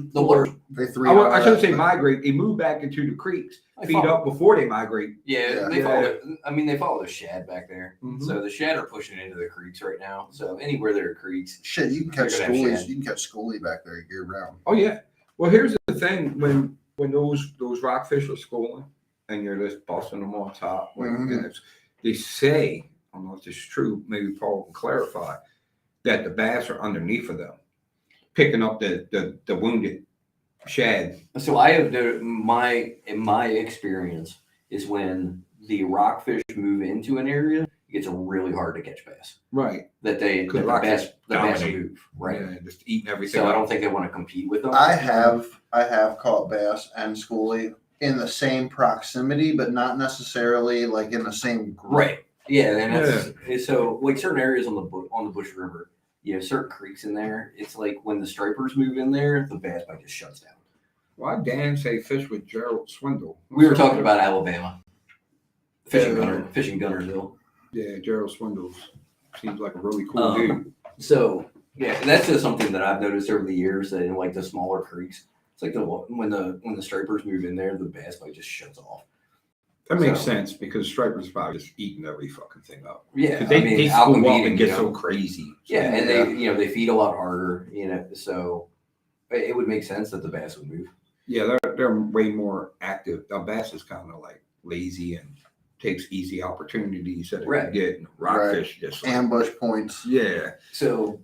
They three. I shouldn't say migrate. They move back into the creeks, They feed follow- up before they migrate. Yeah, Yeah. they follow the shad back there. Mhm. So the shad are pushing into the creeks right now. So anywhere there are creeks, Shit, you can catch They're gonna have schoolies. shad. You can catch schoolie back there year round. Oh yeah. Well, here's the thing: when those rockfish are schooling and you're just busting them on top, Mhm. they say, I don't know if this is true. Maybe Paul can clarify that the bass are underneath of them, picking up the wounded shad. so I have in my experience is when the rockfish move into an area, it gets really hard to catch bass. Right. That the Because rockfish bass dominate. move, right? Yeah, just eating everything. So I up. don't think they want to compete with them. I have caught bass and schoolie in the same proximity, but not necessarily like in the same group. Right. Yeah, and that's so like certain areas on the Bush River, certain creeks in there. It's like when the stripers move in there, the bass bite just shuts down. Why Dan say fish with Gerald Swindle? We were talking about Alabama fishing Yeah. fishing Gunnersville. Yeah, Gerald Swindle seems like a really cool dude. So yeah, that's just something that I've noticed over the years that in like the smaller creeks, it's like when the stripers move in there, the bass bite just shuts off. That makes So- sense because stripers probably just eating every fucking thing up. Yeah, Because they school up and get you so know. crazy. Yeah, and they feed a lot harder, so it would make sense that the bass would move. Yeah, they're way more active. The bass is kind of like lazy and takes easy opportunities that it Right. can get. And rockfish just like, Ambush points. yeah, So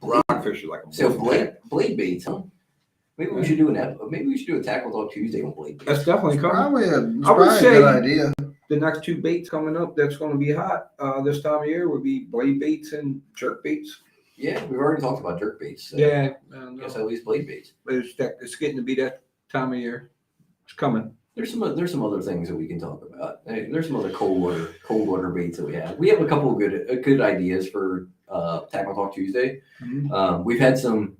rockfish is like a So wolf. blade baits, huh? Maybe we should do a tackle talk Tuesday on blade baits. That's definitely coming. Probably a say- good idea. The next two baits coming up that's going to be hot this time of year would be blade baits and jerk baits. Yeah, we've already talked about jerk baits. So Yeah, I guess at least blade baits. but it's getting to be that time of year. It's coming. There's some other things that we can talk about. Hey, there's some other cold water baits that we have. We have a couple of good ideas for tackle talk Tuesday. Mhm. We've had some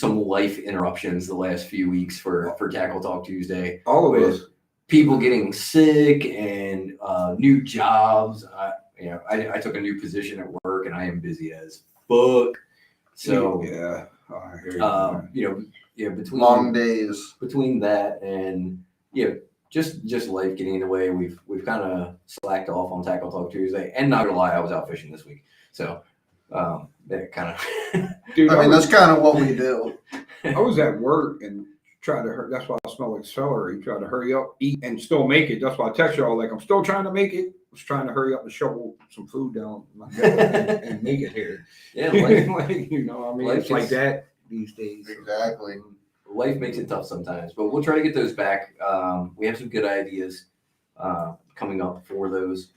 life interruptions the last few weeks for tackle talk Tuesday. All of With us. people getting sick and new jobs. I took a new position at work and I am busy as fuck. So yeah, oh, I hear you. between Long days. between that and just life getting in the way, we've kind of slacked off on Tackle Talk Tuesday. And not gonna lie, I was out fishing this week, so that kind of. Dude, I mean, that's kind of what we do. I was at work and tried to hurry. That's why I smell like celery. Tried to hurry up, eat, and still make it. That's why I text y'all like I'm still trying to make it. I was trying to hurry up and shovel some food down my gut and make it here. Yeah, life, Like, I mean, life it's like is- that these days. Exactly. life makes it tough sometimes, but we'll try to get those back. We have some good ideas coming up for those.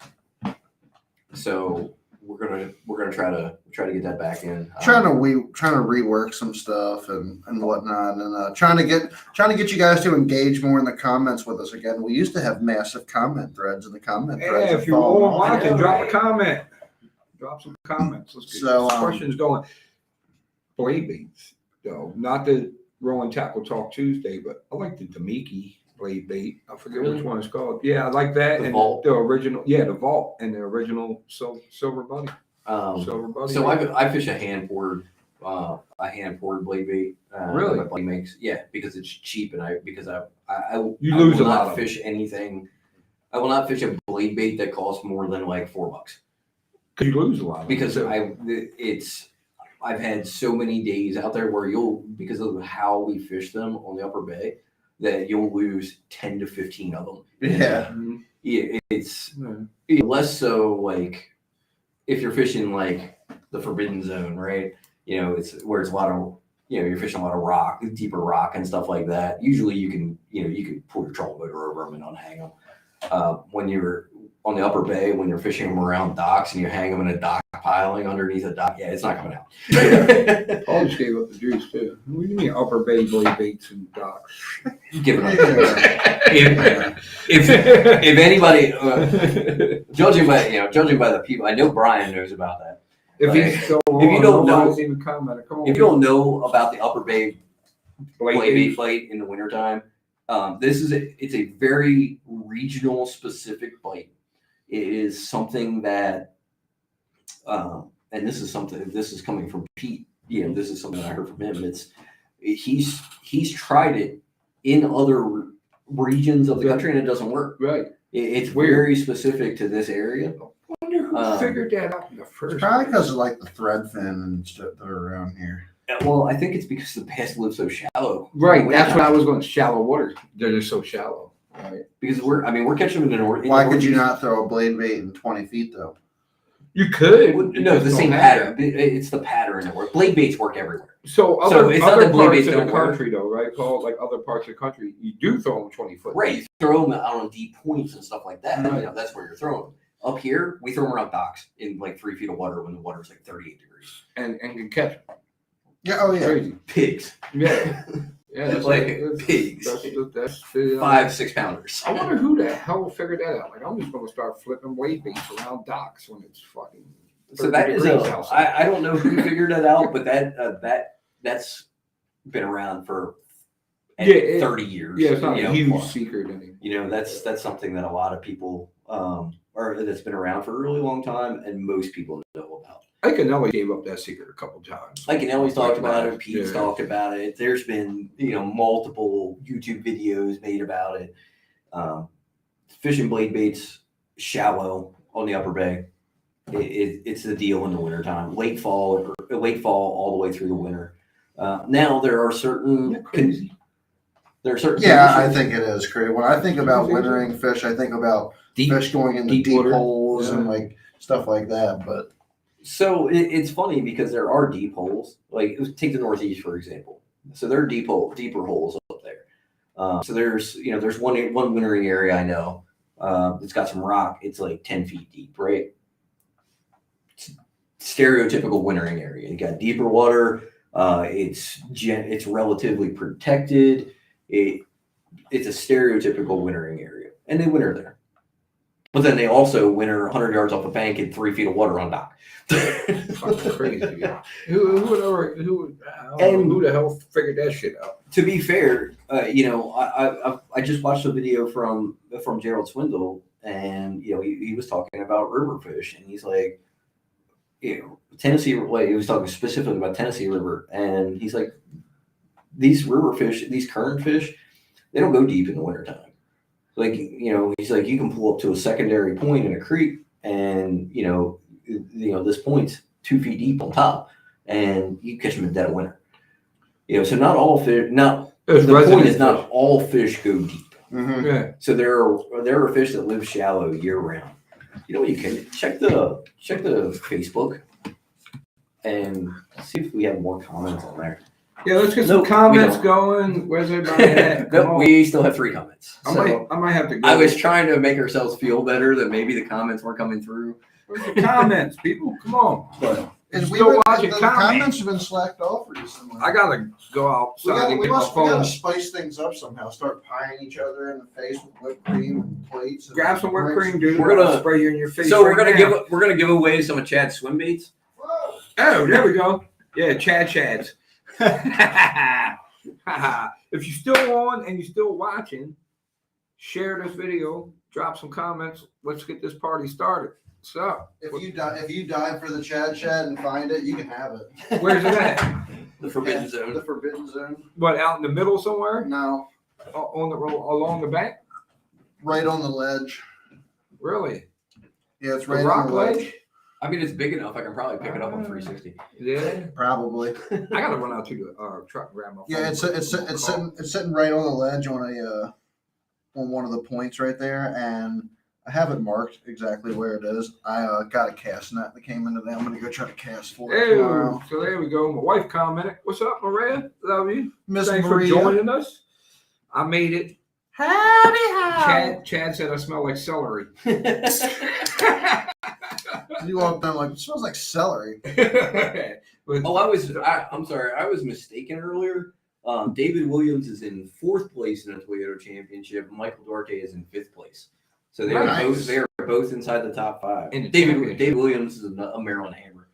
So we're gonna try to get that back in. Trying to rework some stuff and whatnot, and trying to get you guys to engage more in the comments with us again. We used to have massive comment threads, and the comment threads. If you all want to, drop right? a comment. Drop some comments. Let's get So, some questions going. Blade baits, though, not the Rolling Tackle Talk Tuesday, but I like the Damiki blade bait. I forget Really? which one it's called. Yeah, I like that. The and Vault? the original, the Vault and the original Silver Buddy. Silver Buddy. So I fish a hand poured blade bait. Really? My buddy makes, because it's cheap, and I You lose will a lot not of fish anything. I will not fish a blade bait that costs more than like $4 Because you lose a lot. because I've had so many days out there where because of how we fish them on the Upper Bay, that you'll lose 10 to 15 of them. Yeah. It's less so like if you're fishing like the Forbidden Zone, right? It's where it's a lot of, you're fishing a lot of rock, deeper rock and stuff like that. Usually you can pull your trolling motor over them and unhang them. When you're on the Upper Bay, when you're fishing them around docks and you hang them in a dock piling underneath a dock, it's not coming out. Paul just gave up the juice too. What do you mean Upper Bay blade baits and docks? Give it up. if anybody, judging by the people, I know Brian knows about that. If you don't know, even commented. Come on. If you don't know about the Upper Bay blade bait bite in the wintertime, it's a very regional specific bite. It is something that, and this is coming from Pete. This is something I heard from him. He's tried it in other regions of the country and it doesn't work. Right. It's very specific to this area. I wonder who figured that out in the first. Probably because of like the thread fin and stuff that are around here. Well, I think it's because the bass live so shallow. Right. That's what I was going. Shallow water. They're just so shallow. Right. Because we're catching them in the north. Why could you not throw a blade bait in 20 feet though? You could. No, the same pattern. It's the pattern that works. Blade baits work everywhere. So it's other not that blade parts baits of the don't work. country, though, right, Paul? Like other parts of the country, you do throw them 20 foot. Right. You throw them out on deep points and stuff like that. Right. That's where you're throwing them. Up here, we throw them around docks in like 3 feet of water when the water's like 38 degrees. And can catch them. Yeah. Oh yeah. Crazy. Pigs. Yeah. Yeah. That's pigs. That's 5-6 pounders. I wonder who the hell figured that out. Like, I'm just going to start flipping blade baits around docks when it's fucking. So that is I don't know who figured that out, but that's been around for 30 years. Yeah, it's not a huge secret anymore. That's something that a lot of people or that's been around for a really long time, and most people know about. Ike and Ellie gave up that secret a couple times. Ike and Ellie's talked about it. Pete's talked about it. There's been multiple YouTube videos made about it. Fishing blade baits shallow on the Upper Bay. It's the deal in the wintertime. Late fall all the way through the winter. Now there are certain Yeah, I think it is crazy. When I think about wintering fish, I think about fish going into deep holes and like stuff like that. But so it's funny because there are deep holes. Like take the Northeast for example. So there are deeper holes up there. So there's one wintering area I know. It's got some rock. It's like 10 feet deep, right? Stereotypical wintering area. You got deeper water. It's relatively protected. It's a stereotypical wintering area, and they winter there. But then they also winter 100 yards off a bank in 3 feet of water on dock. Fucking crazy. Who the hell figured that shit out? To be fair, I just watched a video from Gerald Swindle, and he was talking about river fish, and he's like, Tennessee. Like, he was talking specifically about Tennessee River, and he's like, these river fish, these current fish, they don't go deep in the wintertime. Like, he's like, you can pull up to a secondary point in a creek, and this point's 2 feet deep on top, and you catch them in dead of winter. So not all fish. The point is not all fish go deep. mm-hmm. Yeah. So there are fish that live shallow year round. You can check the Facebook and see if we have more comments on there. Yeah, let's get some comments going. Where's everybody at? Nope, we still have 3 comments. I might have to go. I was trying to make ourselves feel better that maybe the comments weren't coming through. Where's the comments, people? Come on. And You're we've still been, watching the comments. comments have been slacked off recently. I gotta go outside and we get my phone. gotta spice things up somehow. Start pieing each other in the face with whipped cream and plates. And Grab some whipped cream, dude. We're gonna spray you in your face. So right we're gonna give away some of Chad's swim baits. Whoa. Oh, there we go. Yeah, Chads. If you're still on and you're still watching, share this video, drop some comments. Let's get this party started. So, If you dive for the Chad and find it, you can have it. where's it at? The Forbidden The Zone. Forbidden Zone. What, out in the middle somewhere? No, On the along the bank? right on the ledge. Really? Yeah, it's The right rock on the ledge. ledge? I mean, it's big enough. I can probably pick it up on 360. Yeah. Probably. I gotta run out to the truck and grab my phone. Yeah, it's sitting right on the ledge on one of the points right there, and I have it marked exactly where it is. I got a cast net that came into there. I'm gonna go try to cast for it tomorrow. So there we go. My wife commented. What's up, Maria? Love you. Miss Thanks Maria. for joining us. I made it. Howdy. Chad said I smell like celery. You walked in like, it smells like celery. I'm sorry. I was mistaken earlier. David Williams is in 4th place in the Toyota Championship. Michael Duarte is in 5th place. So they are both inside the top 5. In the David Williams is a Maryland hammer.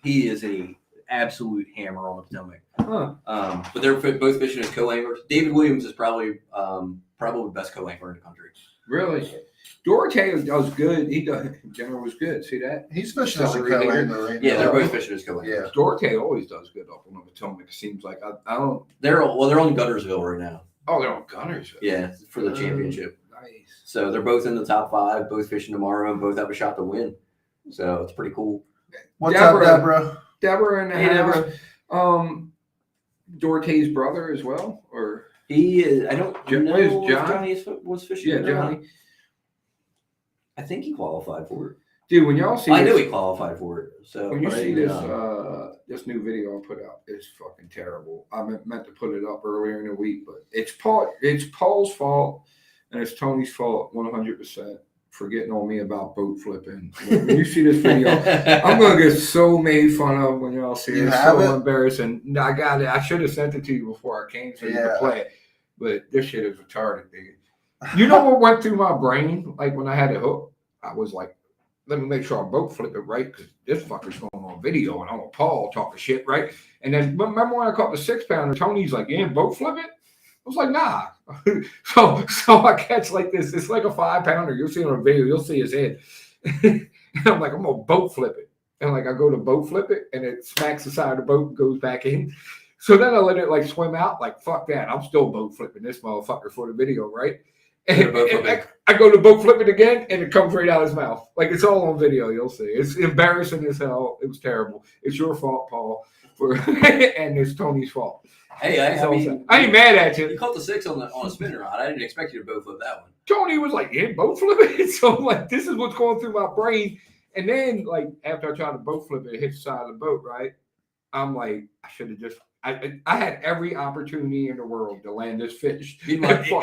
He is a absolute hammer on the Potomac. Huh. But they're both fishing as co-anglers. David Williams is probably the best co-angler in the country. Really? Duarte does good. He does. General was good. See that? He's fishing as a Celery co-angler right Yeah, now. they're both fishing as co-anglers. Yeah. Duarte always does good up on the Potomac. It seems like I don't. They're on Guttersville right now. Oh, they're on Gunners. Yeah, for the championship. Nice. So they're both in the top 5, both fishing tomorrow, and both have a shot to win. So it's pretty cool. What's up, Deborah? Deborah in the Hey, house. Deborah. Duarte's brother as well, or He is. I don't know if John? Johnny was fishing. yeah, or not. Johnny. I think he qualified for it. Dude, when y'all see I knew this, he qualified for it. So when you but I see didn't, this new video I put out, it's fucking terrible. I meant to put it up earlier in the week, but it's Paul's fault and it's Tony's fault 100% for getting on me about boat flipping. When you see this video, I'm gonna get so made fun of when y'all see it. It's so embarrassing. No, I got it. I should have sent it to you before I came so you could play it. But this shit is retarded, dude. You know what went through my brain? Like when I had it hooked, I was like, let me make sure I boat flip it right, because this fucker's going on video and I want Paul talking shit, right? And then remember when I caught the 6-pounder, Tony's like, yeah, boat flip it? I was like, nah. so I catch like this. It's like a 5-pounder. You'll see it on a video. You'll see his head. And I'm like, I'm going to boat flip it. And like I go to boat flip it and it smacks the side of the boat and goes back in. So then I let it like swim out. Like, fuck that. I'm still boat flipping this motherfucker for the video, right? And I go to boat flip it again, and it comes right out of his mouth. Like, it's all on video. You'll see. It's embarrassing as hell. It was terrible. It's your fault, Paul, and it's Tony's fault. Hey, I mean, I ain't mad at you. You caught the 6 on a spinner rod. I didn't expect you to boat flip that one. Tony was like, yeah, boat flip it. So I'm like, this is what's going through my brain. And then, like, after I tried to boat flip it, it hit the side of the boat, right? I'm like, I should have just. I had every opportunity in the world to land this fish. It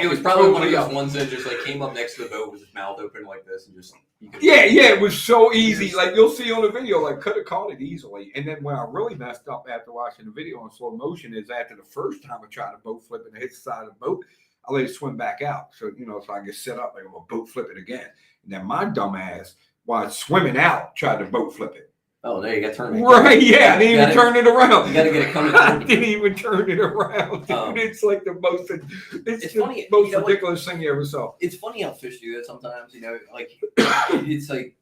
was probably one of those ones that just like came up next to the boat with his mouth open like this and just. Yeah, it was so easy. Like you'll see on the video, like could have caught it easily. And then when I really messed up after watching the video in slow motion is after the first time I tried to boat flip it and hit the side of the boat, I let it swim back out. So so I get set up like I'm gonna boat flip it again. And then my dumb ass, while it's swimming out, tried to boat flip it. Oh, there you got to turn it. Right, yeah, I didn't even turn it around. You got to get it coming. I didn't even turn it around, dude. It's like the most, it's the funny, most ridiculous thing you ever saw. It's funny how fish do that sometimes, like, it's like,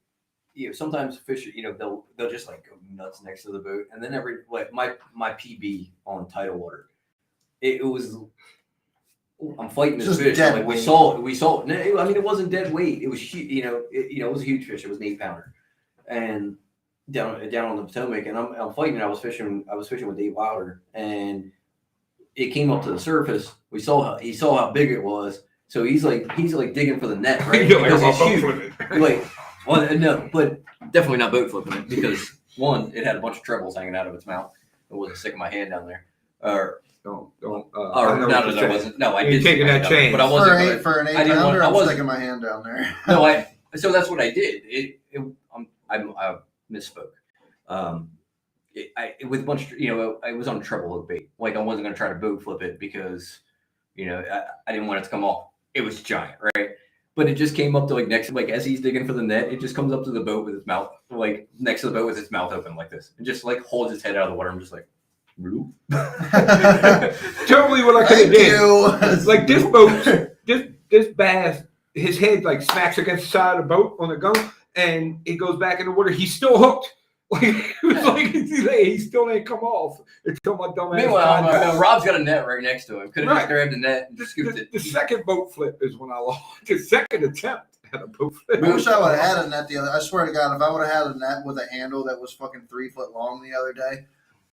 sometimes fish, they'll just like go nuts next to the boat. And then my PB on tidal water, it was, I'm fighting this fish. Like we saw, no, I mean, it wasn't dead weight. It was, it was a huge fish. It was an 8-pounder. And down on the Potomac, and I'm fighting. I was fishing with Dave Wilder, and it came up to the surface. He saw how big it was, so he's like digging for the net, right? Because it's huge. Like, well, no, but definitely not boat flipping it because one, it had a bunch of trebles hanging out of its mouth. It wasn't sticking my hand down there. Don't. I wasn't. No, I did taking that chance, but I wasn't for an 8-pounder. I was sticking my hand down there. No, so that's what I did. I misspoke. With bunch, I was on treble hook bait. Like I wasn't gonna try to boat flip it because, I didn't want it to come off. It was giant, right? But it just came up to like next, like as he's digging for the net, it just comes up to the boat with its mouth, like next to the boat with its mouth open like this, and just like holds its head out of the water. I'm just like, bloop. Totally what I could have did. you. Like this boat, this bass, his head like smacks against the side of the boat on the gun, and it goes back in the water. He's still hooked. Like it was like he still ain't come off until my dumb ass. Meanwhile, Rob's got a net right next to him. Could have just grabbed the net and just scooped it. The second boat flip is when I lost. The second attempt at a boat flip. I wish I would have had a net the other. I swear to God, if I would have had a net with a handle that was fucking 3 foot long the other day,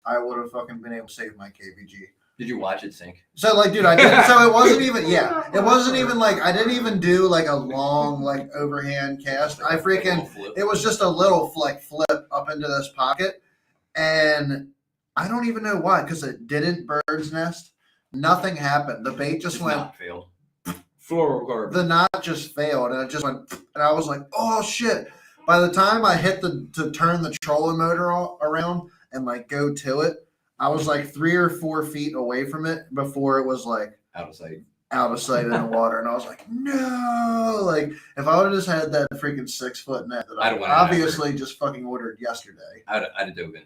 I would have fucking been able to save my KVG. Did you watch it sink? So like, dude, I did. So it wasn't even. Yeah, it wasn't even like I didn't even do like a long like overhand cast. I freaking. It was just a little flip up into this pocket, and I don't even know why because it didn't bird's nest. Nothing happened. The bait just went. Failed. Fluorocarbon. The knot just failed, and it just went. And I was like, oh shit! By the time I hit to turn the trolling motor around and like go to it. I was like 3 or 4 feet away from it before it was like out of sight in the water. And I was like, no, like if I would have just had that freaking 6 foot net that I obviously just fucking ordered yesterday. I'd have dove in.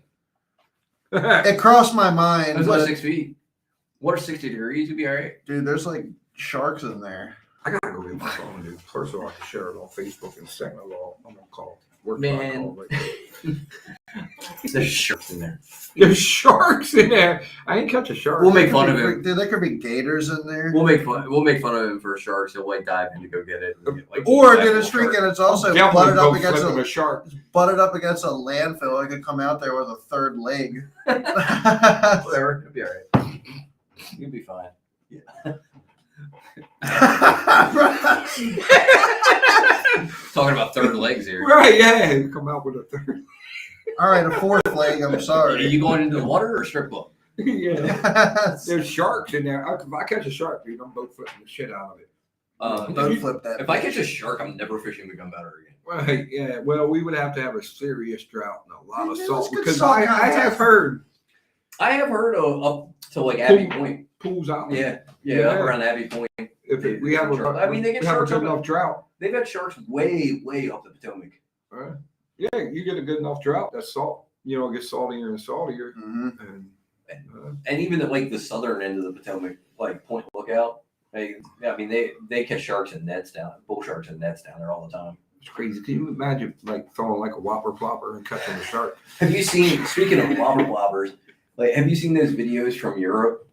It crossed my mind. It's like 6 feet. Water 60 degrees, you'd be all right. Dude, there's like sharks in there. I gotta go get my phone, dude. First of all, I can share it on Facebook, and second of all, I'm gonna call. Man. There's sharks in there. There's sharks in there. I ain't catch a shark. We'll make fun of him. Dude, there could be gators in there. We'll make fun of him for sharks. He'll like dive in to go get it. And get, or dude, it's freaking. It's also butted up against a shark. Butted up against a landfill. I could come out there with a third leg. Whatever. It'll be all right. You'll be fine. Yeah. Talking about third legs here. Right, yeah. Come out with a third. All right, a fourth leg. I'm sorry. Are you going into the water or strip club? Yeah. There's sharks in there. If I catch a shark, dude, I'm boat flipping the shit out of it. Boat flip that. If I catch a shark, I'm never fishing the gunpowder again. Right, yeah. Well, we would have to have a serious drought and a lot of salt because salt I have heard of up to like Abbey Point. Pools out. Yeah, up around Abbey Point. If we have they get sharks a good enough drought. They've had sharks way up the Potomac. Right. Yeah, you get a good enough drought. That's salt. It gets saltier and saltier. Mm-hmm. And even at like the southern end of the Potomac, like Point Lookout, they catch sharks and nets down, bull sharks and nets down there all the time. It's crazy. Can you imagine like throwing like a whopper plopper and catching a shark? Have you seen? Speaking of whopper ploppers, like have you seen those videos from Europe?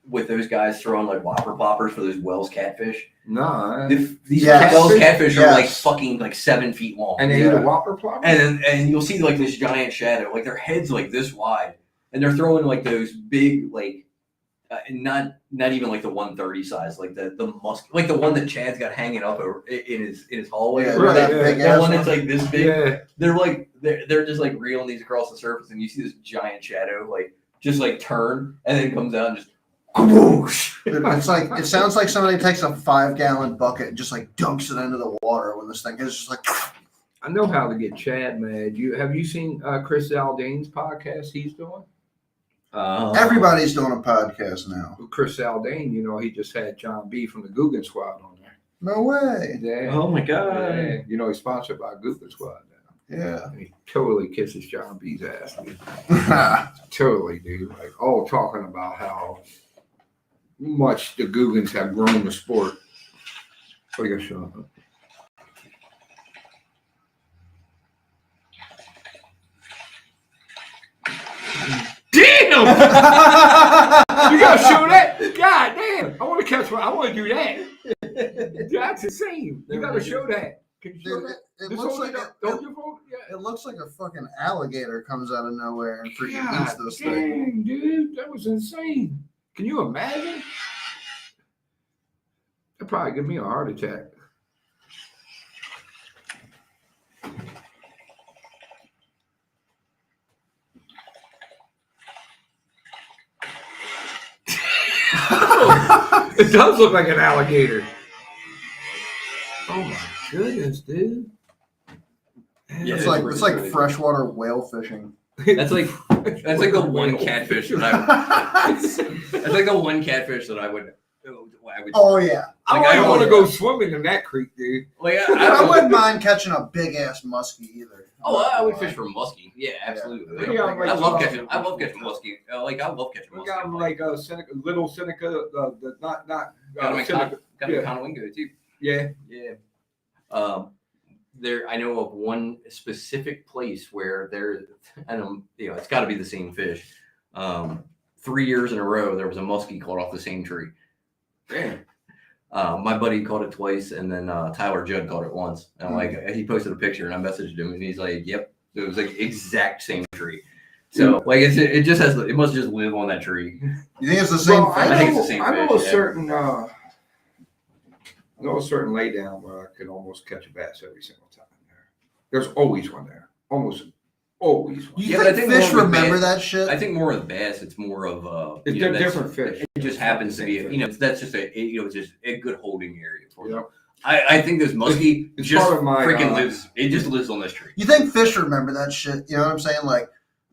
With those guys throwing like whopper ploppers for those Wells catfish. No, these Wells catfish are like fucking like 7 feet long. And they eat a whopper plopper. And you'll see like this giant shadow, like their heads like this wide, and they're throwing like those big like, not even like the 130 size, like the musk, like the one that Chad's got hanging up over in his hallway. Yeah, that one that's like this big. Yeah. They're just like reeling these across the surface, and you see this giant shadow like just like turn, and then it comes out and just. It's like it sounds like somebody takes a 5-gallon bucket and just like dunks it into the water when this thing is just like. I know how to get Chad mad. Have you seen Chris Aldane's podcast he's doing? Everybody's doing a podcast now. Chris Aldane, he just had John B from the Guggen Squad on there. No way. Yeah. Oh my God. Yeah. He's sponsored by Guggen Squad now. Yeah. And he totally kisses John B's ass. Totally, dude. Like all talking about how much the Guggens have grown the sport. What do you got, Sean? Damn! You gotta show that? God damn! I want to catch one. I want to do that. That's insane. You gotta show that. Can you show that? It looks like a fucking alligator comes out of nowhere and freaking eats this thing. Dude, that was insane. Can you imagine? That'd probably give me a heart attack. It does look like an alligator. Oh my goodness, dude. Yeah, It's like freshwater whale fishing. That's like the one catfish that that's like the one catfish that I would. Oh yeah, I Like, don't want to yeah. go swimming in that creek, dude. Like I wouldn't mind catching a big ass muskie either. I would fish for muskie. Yeah, absolutely. We got, like, I love catching muskie. I love catching muskie. We got like a Seneca, little Seneca, not got them in Seneca. Conowingo too. Yeah. There, I know of one specific place where there, and it's got to be the same fish. 3 years in a row, there was a muskie caught off the same tree. My buddy caught it twice, and then Tyler Judd caught it once. And he posted a picture, and I messaged him, and he's like, "Yep, it was like exact same tree." So it just has, it must just live on that tree. You think it's the same fish? I think it's the same I know fish, a yeah. certain lay down where I could almost catch a bass every single time there. There's always one there. Almost always one. You but I think think fish more with remember bass- that shit? I think more of the bass, it's more of It's that's- different fish. It just happens to be, Fish. that's just it's just a good holding area for them. Yep. I think this muskie It's just part of my, freaking lives. It just lives on this tree. You think fish remember that shit? You know what I'm saying? Like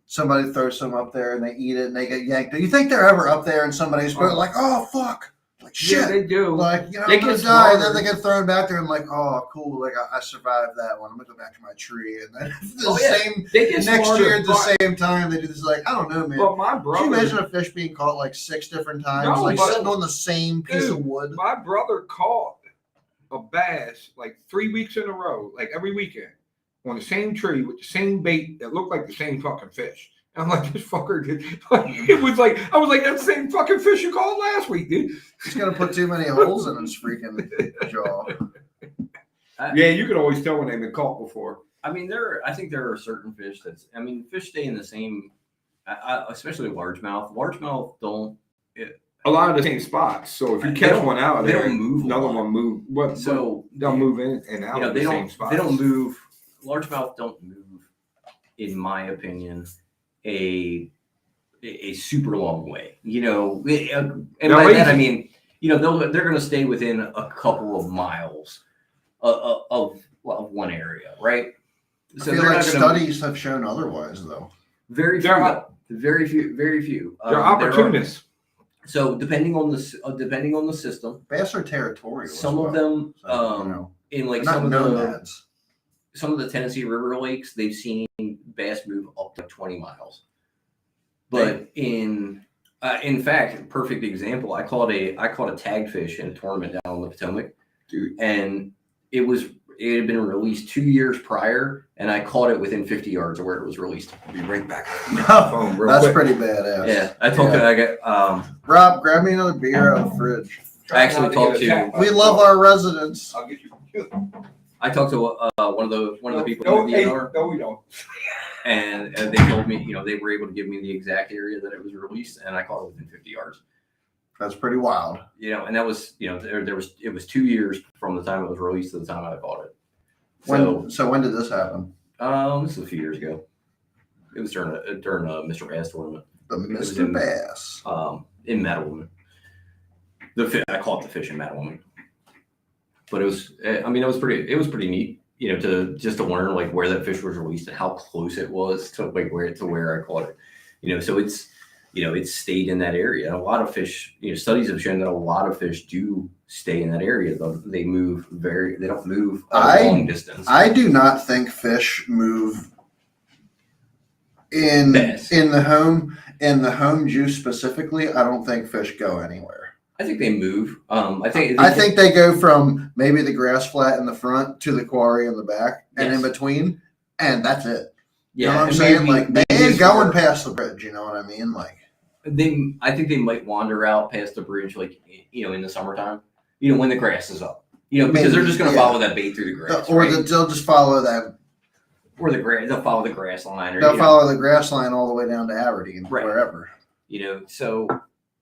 somebody throws some up there and they eat it and they get yanked. Do you think they're ever up there and somebody's like, oh fuck, like shit, Yeah, they do. like They I'm gonna get die, and smarter. then they get thrown back there and like, oh cool, like I survived that one. I'm gonna go back to my tree and then same They get next smarter, year at the but- same time they do this. Like I don't know, man. But my Can you brother, imagine a fish being caught like 6 different times, No, like but- sitting on the same piece of wood? my brother caught a bass like 3 weeks in a row, like every weekend, on the same tree with the same bait that looked like the same fucking fish. And I'm like, this fucker did. It was like, I was like, that's the same fucking fish you caught last week, dude. He's gonna put too many holes in his freaking jaw. Yeah, you could always tell when they've been caught before. I mean, I think there are certain fish fish stay in the same, especially largemouth. Largemouth don't. A lot of the same spots. So if you They catch don't- one out they there, don't move a another lot. one move. What? So They'll move in and out of they the same don't. spots. They don't move. Largemouth don't move, in my opinion, a super long way. And They're by that I lazy. mean, they're going to stay within a couple of miles of one area, right? I feel like studies have shown otherwise, though. Very few. They're though. Very few. They're opportunists. So depending on the system, Bass are territorial. some as of well. them So, in like they're not nomads. some of the Tennessee River lakes, they've seen bass move up to 20 miles. But in fact, perfect example, I caught a tagged fish in a tournament down on the Potomac, Dude. and it had been released 2 years prior, and I caught it within 50 yards of where it was released. I'll be right back. Phone real That's quick. pretty badass. Yeah, I told I got Rob, grab me another beer out of the fridge. I actually talked to We love our residents. I'll get you. I talked to one of the people No, in the DNR, no, we don't. and they told me, they were able to give me the exact area that it was released, and I caught it within 50 yards. That's pretty wild. And that was, it was 2 years from the time it was released to the time I caught it. So when did this happen? This was a few years ago. It was during a Mr. Bass tournament. The was Mr. in- Bass. In Mattawoman. I caught the fish in Mattawoman. But it was pretty neat, to learn like where that fish was released and how close it was to like where I caught it. So it's stayed in that area. And a lot of fish, studies have shown that a lot of fish do stay in that area. They don't move a long distance. I do not think fish move in Bass. in the home juice specifically. I don't think fish go anywhere. I think they move. I think they go from maybe the grass flat in the front to the quarry in the back and in Yes. between, and that's it. yeah, You know what I'm and saying? maybe- Like they maybe ain't it's going more- past the bridge. You know what I mean? Like I think they might wander out past the bridge, like in the summertime. When the grass is up. Because they're just going to Yeah. follow that bait through the grass, or right? they'll just follow that. Or they'll follow the grass line, or They'll follow the grass line all the way down to Aberdeen, Right. wherever. So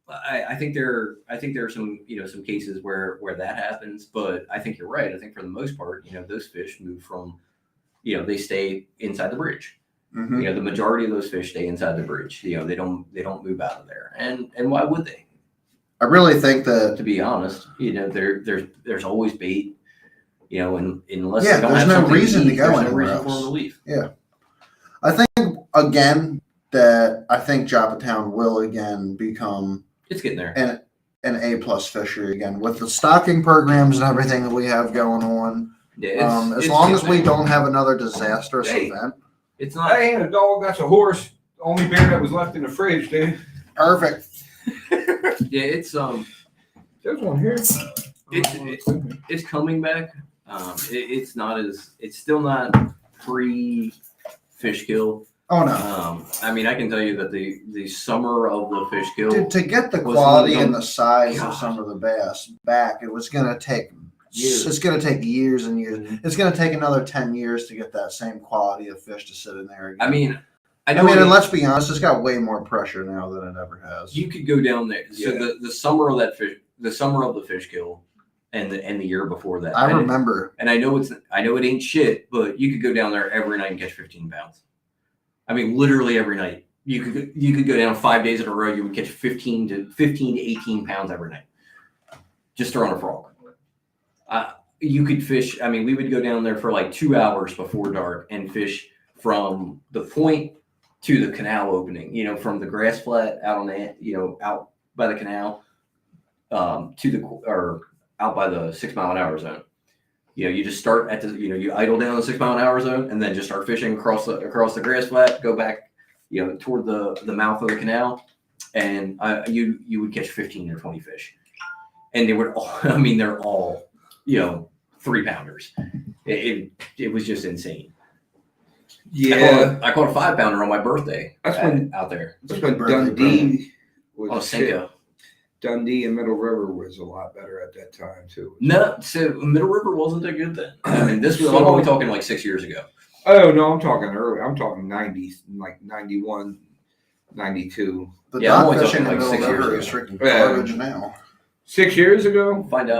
I think there are some some cases where that happens, but I think you're right. I think for the most part, those fish move from, they stay inside the bridge. Mhm. The majority of those fish stay inside the bridge. They don't move out of there, and why would they? I really think that To be honest, there's always bait. You know, and unless Yeah, they don't there's have no something reason to eat, go there's no anywhere reason for else. them to leave. I think again that I think Joppatown will again become It's getting there. an A+ fishery again with the stocking programs and everything that we have going on. Yeah, As it's long as getting we there. don't have another disastrous Hey. event. It's not. That ain't a dog, that's a horse. Only bear that was left in the fridge, dude. Perfect. Yeah, it's There's one here. it's coming back. It's not as it's still not pre fish kill. Oh no. I mean, I can tell you that the summer of the fish kill, Dude, to get the was quality one of and them- the size God. of some of the bass back, it was gonna take Years. It's gonna take years and years. It's gonna take another 10 years to get that same quality of fish to sit in there again. I mean, I mean, and let's be honest, it's got way more pressure now than it ever has. you could go down there. So Yeah. the summer of that fish, the summer of the fish kill, and the year before that. I and remember. I know it ain't shit, but you could go down there every night and catch 15 pounds. I mean, literally every night. You could go down 5 days in a row. You would catch 15 to 18 pounds every night, just throwing a frog. You could fish. I mean, we would go down there for like 2 hours before dark and fish from the point to the canal opening. You know, from the grass flat out on the out by the canal or out by the 6 mile an hour zone. You know, you just start at the you idle down the 6 mile an hour zone and then just start fishing across the grass flat. Go back, toward the mouth of the canal, and you would catch 15 or 20 fish, and they would all. I mean, they're all 3-pounders. It was just insane. Yeah. I caught a 5-pounder on my birthday. That's when- out there. That's when Birthday Dundee was Oh, a shit. Cinco. Dundee and Middle River was a lot better at that time too. No, so Middle River wasn't that good then. I mean, this was. I'm only talking like 6 years ago. Oh no, I'm talking early. I'm talking 90s, like 91, 92. The Yeah, I'm dock only fishing talking in the like Middle 6 years River is ago. freaking garbage now. 6 years ago? Find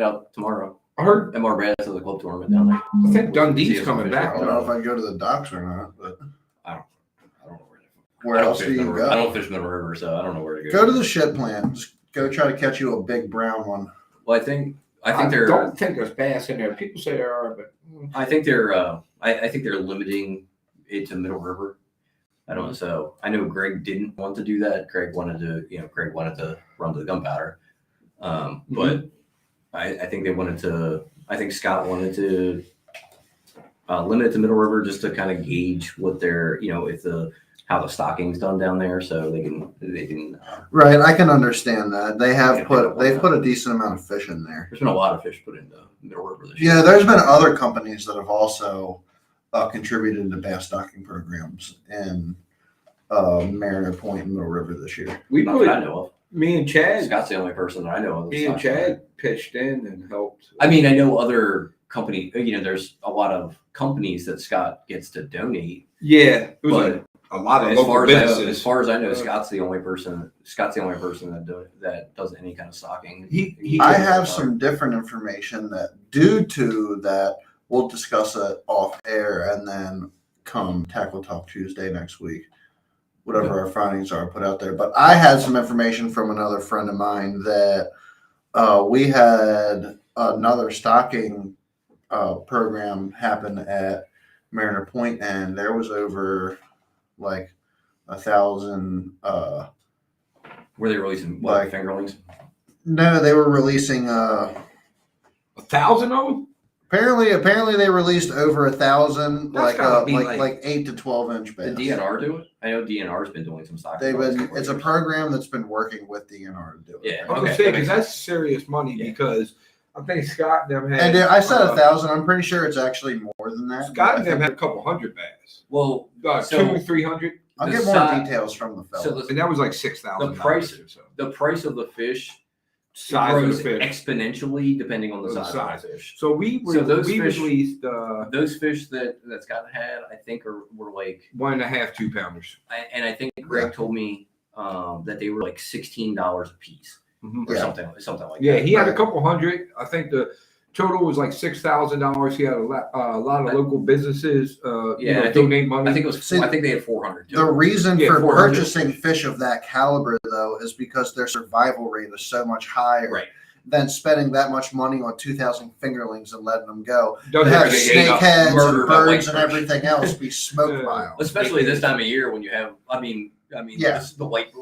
out tomorrow. I heard. MR Bass has a club tournament down there. I think Dundee's See if coming some back. I fish don't know if I can go to the docks or not, but I don't know where I don't else fish do you Middle River. I go? don't fish Middle River, so I don't know where to go. Go to the ship plant. Just go try to catch you a big brown one. Well, I think I they're. don't think there's bass in there. People say there are, but I think they're. I think they're limiting it to Middle River. I don't know. So I know Greg didn't want to do that. Greg wanted to run to the gunpowder. But I think they wanted to. I think Scott wanted to limit it to Middle River just to kind of gauge what their, if how the stocking's done down there, so they can. Right, I can understand that. They've Yeah, put a decent amount of fish in there. There's been a lot of fish put into Middle River this year. Yeah, there's been other companies that have also contributed to bass stocking programs in Mariner Point and Middle River this year. we Not put that I know of. me and Chad. Scott's the only person that I know of. Me and Chad pitched in and helped. I mean, I know other company. There's a lot of companies that Scott gets to donate. Yeah, it was But like a lot of as local far businesses. as far as I know, Scott's the only person that does any kind of stocking. I have some different information that, due to that, we'll discuss it off air and then come Tackle Talk Tuesday next week. Whatever our findings are, put out there. But I had some information from another friend of mine that we had another stocking program happen at Mariner Point, and there was over like 1,000. Were they releasing Like- fingerlings? No, they were releasing. 1,000 of them. Apparently, they released over 1,000, That's gotta be like like 8 to 12 inch bass. Did DNR do it? I know DNR's been doing some stocking. They've the last been. couple It's a years. program that's been working with DNR to do it. Yeah. I was Okay, gonna say that because makes that's serious money. Yeah. Because I think Scott and them had. And I said 1,000. I'm pretty sure it's actually more than that. Scott and I them think- had a couple hundred bass. Well, so 200-300, I'll the get more size- details from the so fellow. the, and that was like 6,000. The price- or so. the price of the fish Size of grows the fish. exponentially depending on the On the size of size. the fish. So we So those we fish- released Those fish that Scott had, I think, were like, 1.5 2-pounders. and I think Greg told me that they were like $16 a piece or Yeah. something like Yeah, that. he had a Right. couple hundred. I think the total was like $6,000. He had a lot of local businesses. Yeah, I think- donate money. I think it was. See, I think they had 400. Too. The reason Yeah, for 400. purchasing fish of that caliber, though, is because their survival rate is so much higher. Right. than spending that much money on 2,000 fingerlings and letting them go. Doesn't Have have to get snakeheads murdered and by birds white and perch. everything else be smoked by them. Especially this time of year when you have, I mean, Yeah. this is the white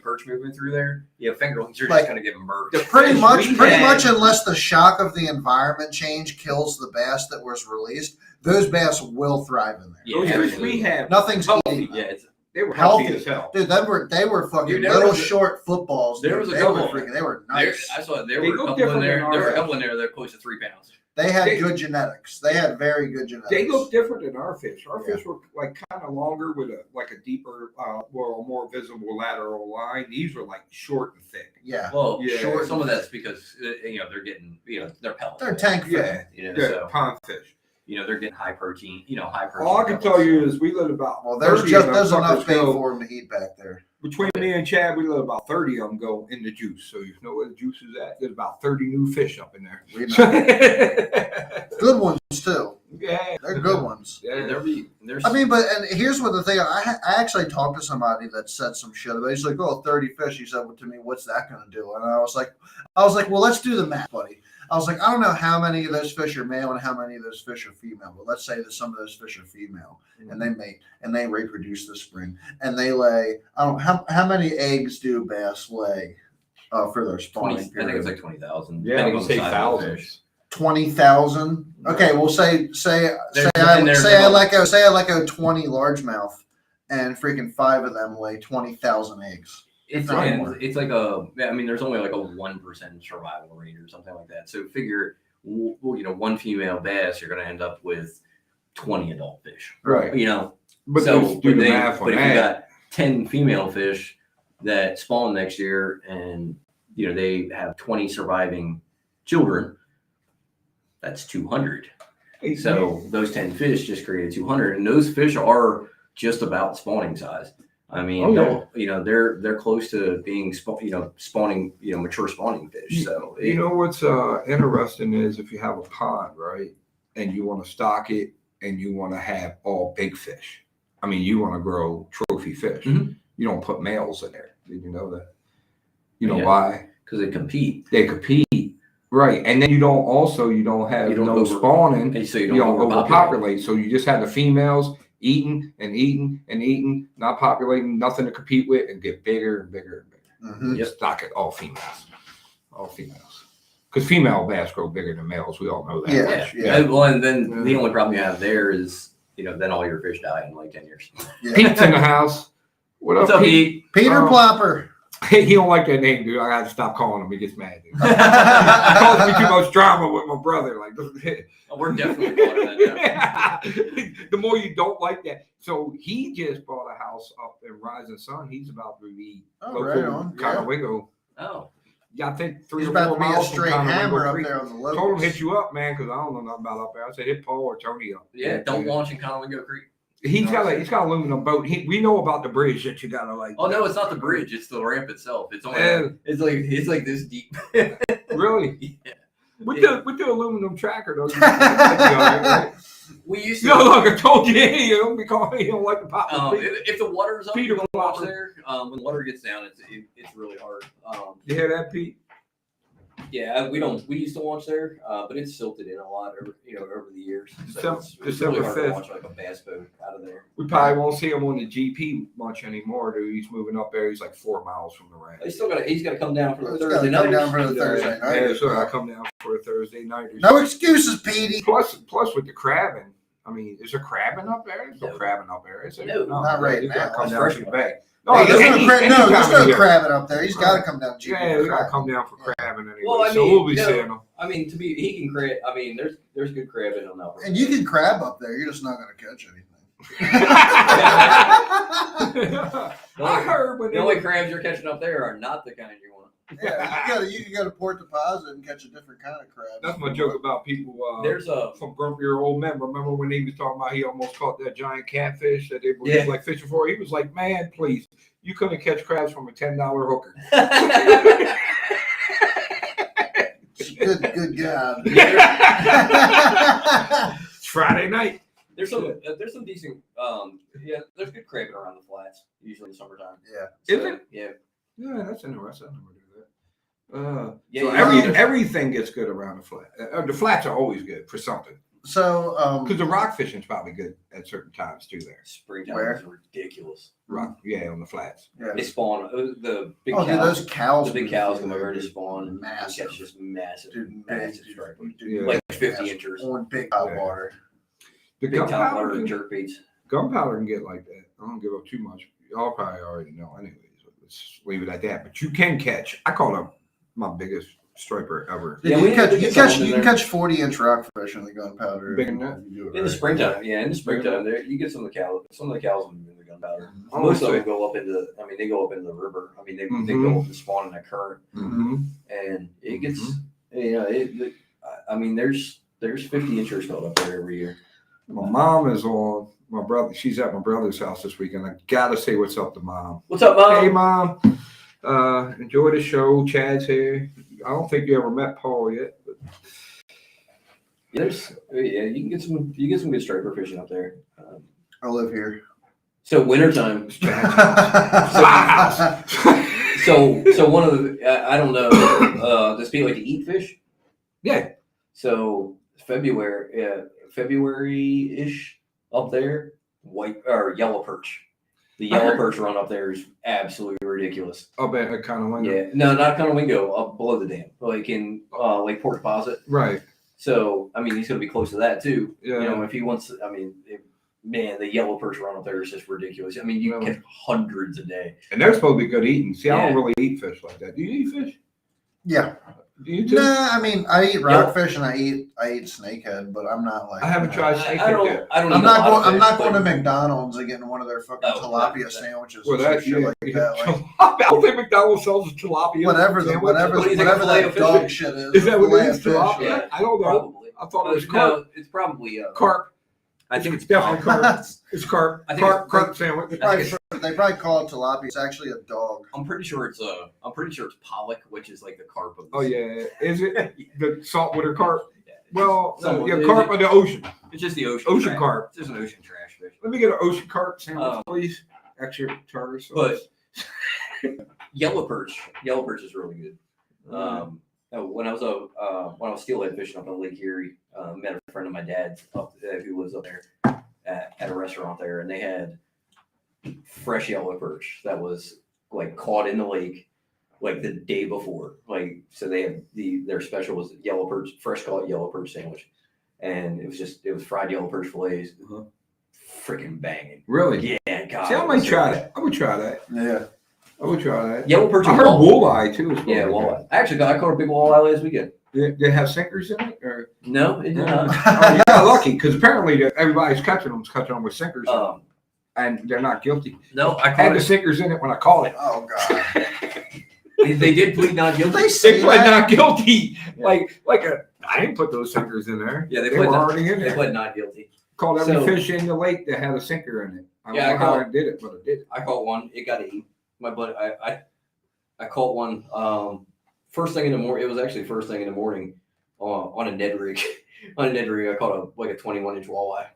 perch moving through there. Yeah, fingerlings are Like, just gonna get murked. Pretty much, had- unless the shock of the environment change kills the bass that was released, those bass will thrive in there. Yeah, Those fish absolutely. we have, Nothing's healthy. eating Yeah, them. it's, they were Healthy. healthy as hell. Dude, they were fucking Dude, there little was a- short footballs. there dude. was a they couple were of freaking, they were there, nice. I saw there They were a look couple in different there. than There were a ours. couple in there that are close to 3 pounds. They had They- good genetics. They had very good genetics. They look different than our fish. Our Yeah. fish were like kind of longer with a deeper, well, a more visible lateral line. These were like short and thick. Yeah. Well, Yeah. sure. Some of that's because they're getting they're pellets. They're tank fed. Yeah, You know, yeah, so pond fish. they're getting high protein. High protein. All I can pellets. tell you is we let about Well, there's 30 of them enough suckers bait go. for them to eat back there. Between me and Chad, we let about 30 of them go in the juice. So you know where the juice is at? There's about 30 new fish up in there. We know. Good ones too. Yeah. They're good ones. Yeah, there's. I mean, and here's what the thing. I actually talked to somebody that said some shit about it. He's like, "Oh, 30 fish." He said, well, to me, what's that going to do? And I was like, well, let's do the math, buddy. I was like, I don't know how many of those fish are male and how many of those fish are female, but let's say that some of those fish are female and they mate and they reproduce this spring and they lay. I don't how many eggs do bass lay for their 20. spawning I think period? it's like 20,000. Yeah, depending we'll on the say size of the thousands. fish. 20,000. Okay, well, say There's I let go 20 largemouth, and freaking 5 of them lay 20,000 eggs. It's Not like anymore. it's like there's only like a 1% survival rate or something like that. So figure, one female bass, you're going to end up with 20 adult fish. Right. But So, do the but math on if you that. got 10 female fish that spawn next year, and they have 20 surviving children, that's 200. So those 10 fish just created 200, and those fish are just about spawning size. I mean, they're close to being spawning, mature spawning fish. So You know what's interesting is if you have a pond, right, and you want to stock it and you want to have all big fish. I mean, you want to grow trophy fish. Mhm. You don't put males in there. Did you know that? You know Yeah. why? because they compete, They compete, right? And then you don't have You don't no over- spawning. and so you You don't don't overpopulate. overpopulate. So you just have the females eating and eating and eating, not populating, nothing to compete with, and get bigger and bigger and bigger. Mhm. Just stock it all females. Because female bass grow bigger than males. We all know that. Yeah. Yeah. Well, and then the only problem you have there is, then all your fish die in like 10 years. Yeah. Pete's in the house. What's up, Pete? Peter Oh. Plopper. He don't like that name, dude. I gotta stop calling him. He gets mad. Dude. He calls me too much drama with my brother. Like, Oh, we're definitely calling that now. the more you don't like that. So he just bought a house up in Rising Sun. He's about to be Oh, right on. Yeah. Conowingo. Oh, Yeah, I think 3 He's or about 4 to be a miles from straight hammer Conowingo up Creek. there on the Told him locust. hit you up, man, because I don't know nothing about up there. I said hit Paul or Tony up. yeah. Don't launch in Conowingo Creek. He's got an aluminum boat. We know about the bridge that you gotta like. Oh no, it's not the bridge. It's the ramp itself. It's only. Yeah. It's like this deep. Really? Yeah. With the aluminum tracker though. Right? We used to. No, look, I told you, hey, you don't be calling. You don't like the pop. If the water's up, Peter you don't watch Plopper. there. When the water gets down, it's really hard. You hear that, Pete? Yeah, we used to launch there, but it's silted in a lot over the years. So it's December really hard to 5th. launch like a bass boat out of there. We probably won't see him on the GP much anymore, dude. He's moving up there. He's like 4 miles from the ramp. He's got to come down for the He's Thursday gotta come night. down for the Thursday night. Yeah, so I come down for a Thursday night. No excuses, Petey. Plus with the crabbing. I mean, is there crabbing up there? There's no No. crabbing up there, is there? No, not right you gotta now. come It's down to freshwater. the bay. Hey, there's any there's time no of year. crabbing up there. He's got to come down. Yeah, we gotta come down for crabbing anyway. Well, I so mean, we'll be no. seeing them. I mean, he can crab. I mean, there's good crabbing on that. And you can crab up there. You're just not going to catch anything. I heard when The only crabs you're catching up there are not the kind you want. Yeah, you got to port deposit and catch a different kind of crab. That's my joke about people There's a from grumpier old men. Remember when he was talking about he almost caught that giant catfish that they were Yeah. like fishing for? He was like, man, please, you couldn't catch crabs from a $10 hooker. Good God. It's Friday night. There's some decent there's good crabbing around the flats usually in the summertime. Yeah. Is it? Yeah. Yeah, that's interesting. I never do that. So Yeah, everything gets good around the flat. The flats are always good for something. So, Because the rock fishing's probably good at certain times too. There, Springtime Where? is ridiculous. rock, yeah, on the flats. yeah. They spawn the big Oh, dude, cows. those cows. The big move cows through come over there, to dude. spawn and Massive. catch just massive, Dude, massive big, stripers. dude, Like big 50 ass inches. on big top Yeah. water. The Big top gunpowder water can, jerk baits. gunpowder can get like that. I don't give up too much. Y'all probably already know, anyways. Let's leave it at that. But you can catch. I call them my biggest striper ever. Dude, Yeah, you we can catch, we you get can catch, some in you can there. catch 40-inch rockfish in the gunpowder. Big if enough. you do it In the right. springtime, yeah, in the springtime, there you get some of the cows. Some of the cows in the gunpowder. I Most would of say- them go up into. I mean, they go up into the river. I mean, they Mhm. go up and spawn in a current, Mm-hmm. and it gets. I mean, there's 50 inchers caught up there every year. My mom is on my brother. She's at my brother's house this weekend. I gotta say what's up to mom. What's up, Mom? Hey, mom. Enjoy the show. Chad's here. I don't think you ever met Paul yet. But You can get some good striper fishing up there. I live here. So wintertime. it's Chad's house. So one of the I don't know. Does people like to eat fish? Yeah. So February-ish up there, white or yellow perch. The I yellow heard- perch run up there is absolutely ridiculous. Up at a kind of window. Yeah, no, not Conowingo, up below the dam, like in Lake Port Deposit. Right. So I mean, he's gonna be close to that too. Yeah. You know, if he wants, I mean, man, the yellow perch run up there is just ridiculous. I mean, you Really? catch hundreds a day. And they're supposed to be good eating. See, I don't Yeah. really eat fish like that. Do you eat fish? Yeah. Do you too? Nah, I mean, I eat rockfish and I eat snakehead, but I'm not like. I haven't tried snakehead I don't. yet. I don't. I'm eat a not lot going. of I'm fish, not going to but- McDonald's and getting one of their fucking Oh, tilapia that- sandwiches. Well, or some that shit yeah, like yeah. that. Like, I don't think McDonald's sells a tilapia. whatever sandwich. whatever What do you think, a whatever fillet that of fish? dog shit is. Is that what fillet it of is? fish, Tilapia? Yeah. I don't know. Probably. I thought it was carp. No, it's probably Carp. I think it's definitely carp. carp. It's carp. I think Carp. it's- Carp sandwich. They probably call it tilapia. It's actually a dog. I'm pretty sure it's pollock, which is like the carp of. Oh yeah, is it the saltwater carp? Yeah. Well, Some- yeah, carp of the ocean. It's just the ocean. Ocean trash. carp. It's just an ocean trash fish. Let me get an ocean carp sandwich, Um, please. Extra tartar sauce. But yellow perch is really good. When I was steelhead fishing up on Lake Erie, met a friend of my dad's up who lives up there at a restaurant there, and they had fresh yellow perch that was like caught in the lake like the day before. Like so, they had their special was yellow perch, fresh caught yellow perch sandwich, and it was fried yellow perch fillets, freaking banging. Really? Yeah, God. See, I it might was so try good. that. I would try that. Yeah. I would try that. Yellow perch. I and heard walleye. walleye too. Is Yeah, really walleye. Actually, I caught a big walleye last weekend. good. They have sinkers in it, or No, it did not. oh, you got lucky because apparently everybody's catching them with sinkers, in it, Um, and they're not guilty. no, I I had caught the it. sinkers in it when I caught it. Oh god. They did plead not guilty. They say They pled that? not guilty. Yeah. I didn't put those sinkers in there. Yeah, they They pled were not- already in They there. pled not guilty. Caught every So- fish in the lake that had a sinker in it. I don't Yeah, I know how caught- I did it, but I did it. I caught one. It got eaten. My buddy, I caught one. First thing in the morning. It was actually first thing in the morning on a Ned rig. On a Ned rig, I caught a 21-inch walleye.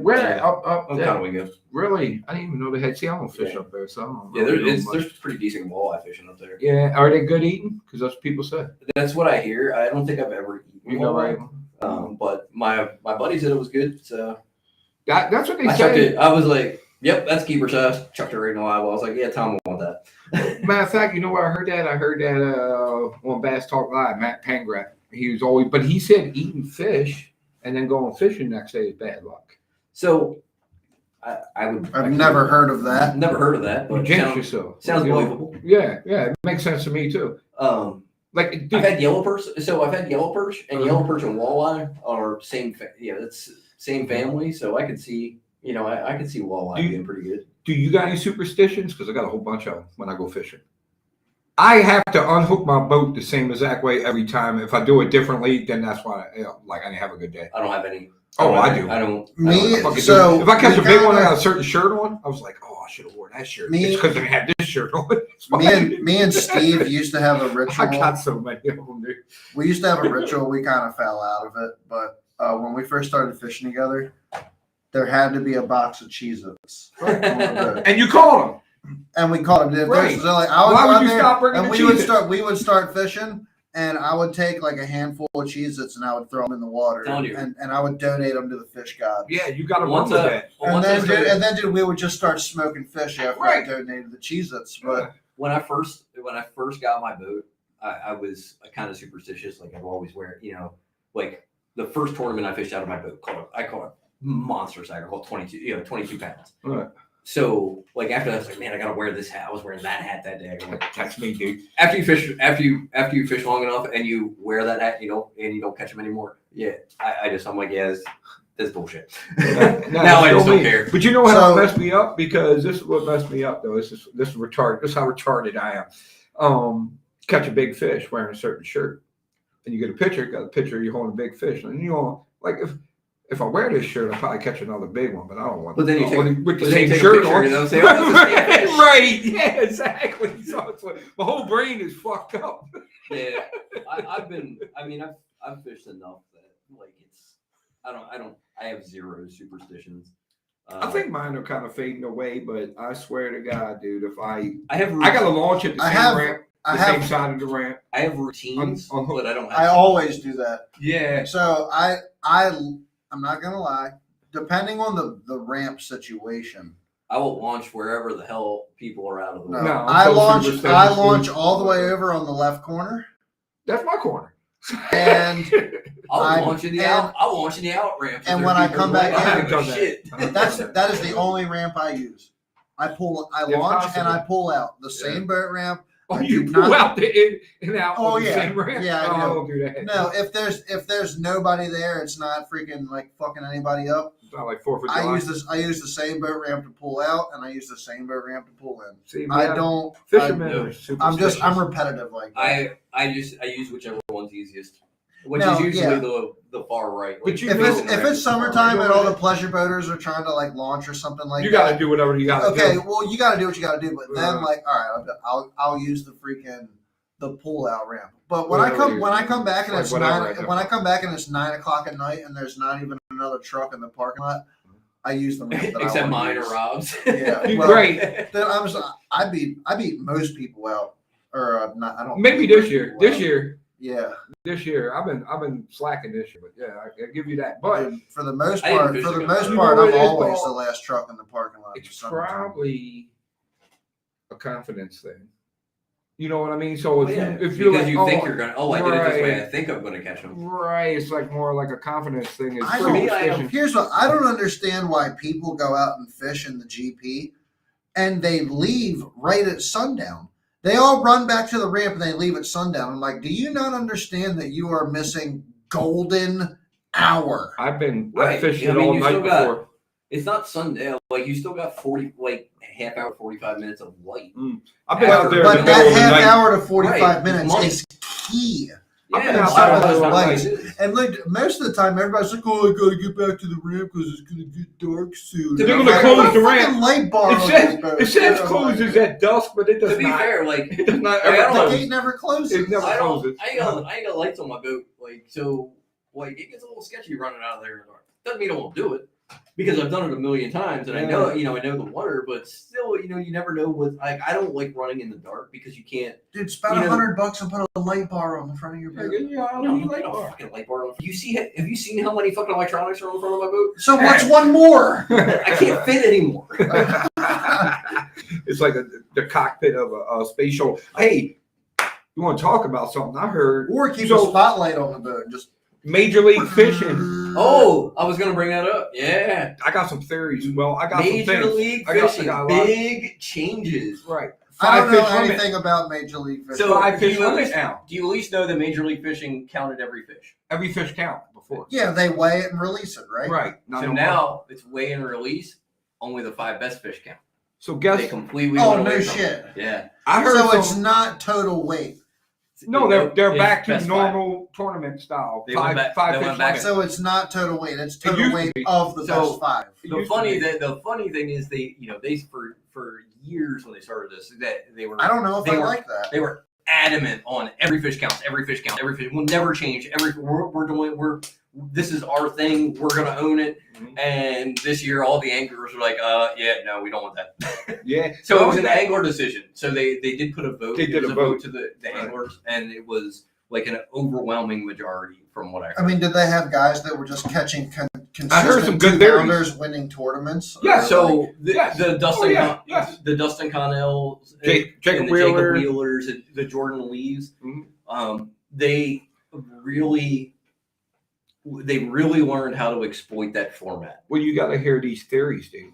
Where? Yeah. Up On there? Conowingo. Really? I didn't even know they had. See, I don't fish Yeah. up there, so I don't Yeah, really know much. there's pretty decent walleye fishing up there. Yeah, are they good eating? Because that's what people say. That's what I hear. I don't think I've ever eaten You know, right? walleye. But my buddy said it was good. So That's what they I chucked say. it. I was like, "Yep, that's keeper size." Chucked it right in the live well. I was like, "Yeah, Tom will want that." Matter of fact, you know where I heard that? I heard that on Bass Talk Live, Matt Pangrat. He was always, but he said eating fish and then going fishing next day is bad luck. So I would. I've never heard of that. Never heard of that, You but jinx sounds yourself. sounds You know? believable. Yeah, it makes sense to me too. Like, I've dude, had yellow perch. So I've had yellow perch, and Uh-huh. yellow perch and walleye are same. That's same family. So I could see. I could see walleye Do- being pretty good. do you got any superstitions? Because I got a whole bunch of them when I go fishing. I have to unhook my boat the same exact way every time. If I do it differently, then that's why I didn't have a good day. I don't have any. Oh, I do. do. I don't. Me- I fucking So, do. If I catch a we big one and kinda- I got a certain shirt on, I was like, oh, I should have worn that shirt. Me- It's because I had this shirt on. It's Me and Steve used to have a I ritual. got so many of them, dude. We used to have a ritual. We kind of fell out of it, but when we first started fishing together, there had to be a box of Cheez-Its. And you called them. and we caught them. Right. So like, I would Why go would out you there, stop bringing and the we would start fishing, and I would take like a handful of Cheez-Its and I would throw them in the water, Telling you. and I would donate them to the fish gods. Yeah, you got to Once remember a- that. well, And once then, I started- we would just start smoking fish after Right. I donated the Cheez-Its. But when I first got my boat, I was kind of superstitious. Like I've always like the first tournament I fished out of my boat, I caught a monster size. I caught 22 pounds. Right. So like after that, I was like, man, I gotta wear this hat. I was wearing that hat that day. That's me, dude. After you fish long enough and you wear that hat, and you don't catch them anymore. Yeah, I'm like, yeah, that's bullshit. Now I just don't care. But you know how it messed me up? Because this is what messed me up, though. This is retarded. This is how retarded I am. Catch a big fish wearing a certain shirt, and you get a picture. Got a picture. You're holding a big fish, and like if I wear this shirt, I'll probably catch another big one. But I don't want. But then you take with the same shirt on. You know, say, oh, that's the same fish. Right? Yeah, exactly. So it's like my whole brain is fucked up. Yeah, I've fished enough that like I have zero superstitions. I think mine are kind of fading away, but I swear to God, dude, if I got to launch at the same ramp, same side of the ramp. I have routines, but I don't have. I always do that. Yeah. So I'm not gonna lie. Depending on the ramp situation, I will launch wherever the hell people are out of the way. no, No, I I'm so launch superstitious. all the way over on the left corner, That's my corner. and I'll launch in the out ramp. and when I come back I in, haven't done that. shit. that is the only ramp I use. I launch and I pull out the same boat ramp. Oh, I you do pull not- out the in and out Oh, on the yeah. same ramp? Yeah, I Oh, do. I don't do that. No, if there's nobody there, it's not freaking like fucking anybody up. It's not like 4th of July. I use the same boat ramp to pull out, and I use the same boat ramp to pull in. See, I man, don't. Fishermen I- are superstitious. I'm repetitive like that. I use whichever one's easiest, which No, is usually yeah. the far right. But you If know- it's summertime and all the pleasure boaters are trying to like launch or something like you that. got to do whatever you got to Okay, do. well you got to do what you got to do, but then Right. like, all right, I'll use the pull out ramp. But when Whatever I come back and like it's whatever I do. when I come back and it's 9 o'clock at night and there's not even another truck in the parking lot, I use the ramp that Except I wanna mine or use. Rob's. Yeah, You well, great. Then I beat most people out, or not. I don't. Maybe beat this most year. people This out. year. Yeah. This year, I've been slacking this year, but yeah, I give you that. But And for the most I didn't part, fish for the a most good part, one. I'm You know what it is, always Paul? the last truck in the parking lot. it's in the summertime. probably a confidence thing. You know what I mean? So if Yeah, if you're because like, you think you're gonna, I did it this way. right. I think I'm gonna catch them. right, it's like more like a confidence thing. It's I For don't- me, I have superstition. Here's what I don't understand: why people go out and fish in the GP, and they leave right at sundown. They all run back to the ramp and they leave at sundown. I'm like, do you not understand that you are missing golden hour? I Right. fished I it mean, all you night still got- before. It's not sundown. Like you still got 40, like half hour, 45 minutes of light. I've been But- out there. But in the that middle of the half night. hour to 45 Right, minutes money. is key. I've been Yeah, out a there lot of in the those middle of the times night. it is. And like most of the time, everybody's like, "Oh, I gotta get back to the ramp because it's gonna get dark soon." They're And I'm gonna like, close "Put a the ramp." fucking light bar It on says this boat." it says I'm closes like, at dusk, but it does To be not. fair, like It does not I ever don't The know. close. gate never closes. It never I closes. ain't got lights on my boat, like so. Like it gets a little sketchy running out of there. Doesn't mean I won't do it because I've done it a million times and I know I know the water, but still, you never know what. Like I don't like running in the dark because you can't. Dude, spend You know- $100 and put a light bar on the front of your boat. Yeah, I No, don't you need like light a bar. fucking light bar. Have you seen how many fucking electronics are on the front of my boat? So what's one more? I can't fit anymore. It's like the cockpit of a space shuttle. Hey, you want to talk about something? I heard Or keep So- a spotlight on the boat. Just Major League Fishing. Oh, I was gonna bring that up. Yeah, I got some theories. Well, I got Major some things. League I got Fishing, a lot. big changes. Right. I don't know fish limit. anything about Major League Fishing. So Five fish do you, at limit least, now. do you at least know that Major League Fishing counted every fish? Every fish count before. Yeah, they weigh it and release it, right? Right. Not So no more. now it's weigh and release. Only the 5 best fish count. So They guess. completely. Oh, went no away from shit. it. Yeah. I heard So some, it's not total weight. No, they're It's back to best normal tournament style. They went back- they fish went back- limit. So it's not total weight. It's It total used to weight be. of the So- best 5. It The used to funny be. the funny thing is they for years when they started this that they were I don't know if they I were- like that. they were adamant on every fish counts, every fish counts, every fish will never change. This is our thing. We're gonna own it. Mhm. And this year, all the anglers were like, yeah, no, we don't want that. Yeah. So it was an angler decision. So they did put a vote. They did There was a vote to the Right. anglers, and it was like an overwhelming majority from what I heard. I mean, did they have guys that were just catching consistent I heard some good theories. 2-pounders winning tournaments? Yeah, Or, So the, Yes. the Dustin, Yes. the Dustin Connells, Jacob and the Wheeler. Jacob Wheelers, and the Jordan Lees, Mhm. they really learned how to exploit that format. Well, you got to hear these theories, dude,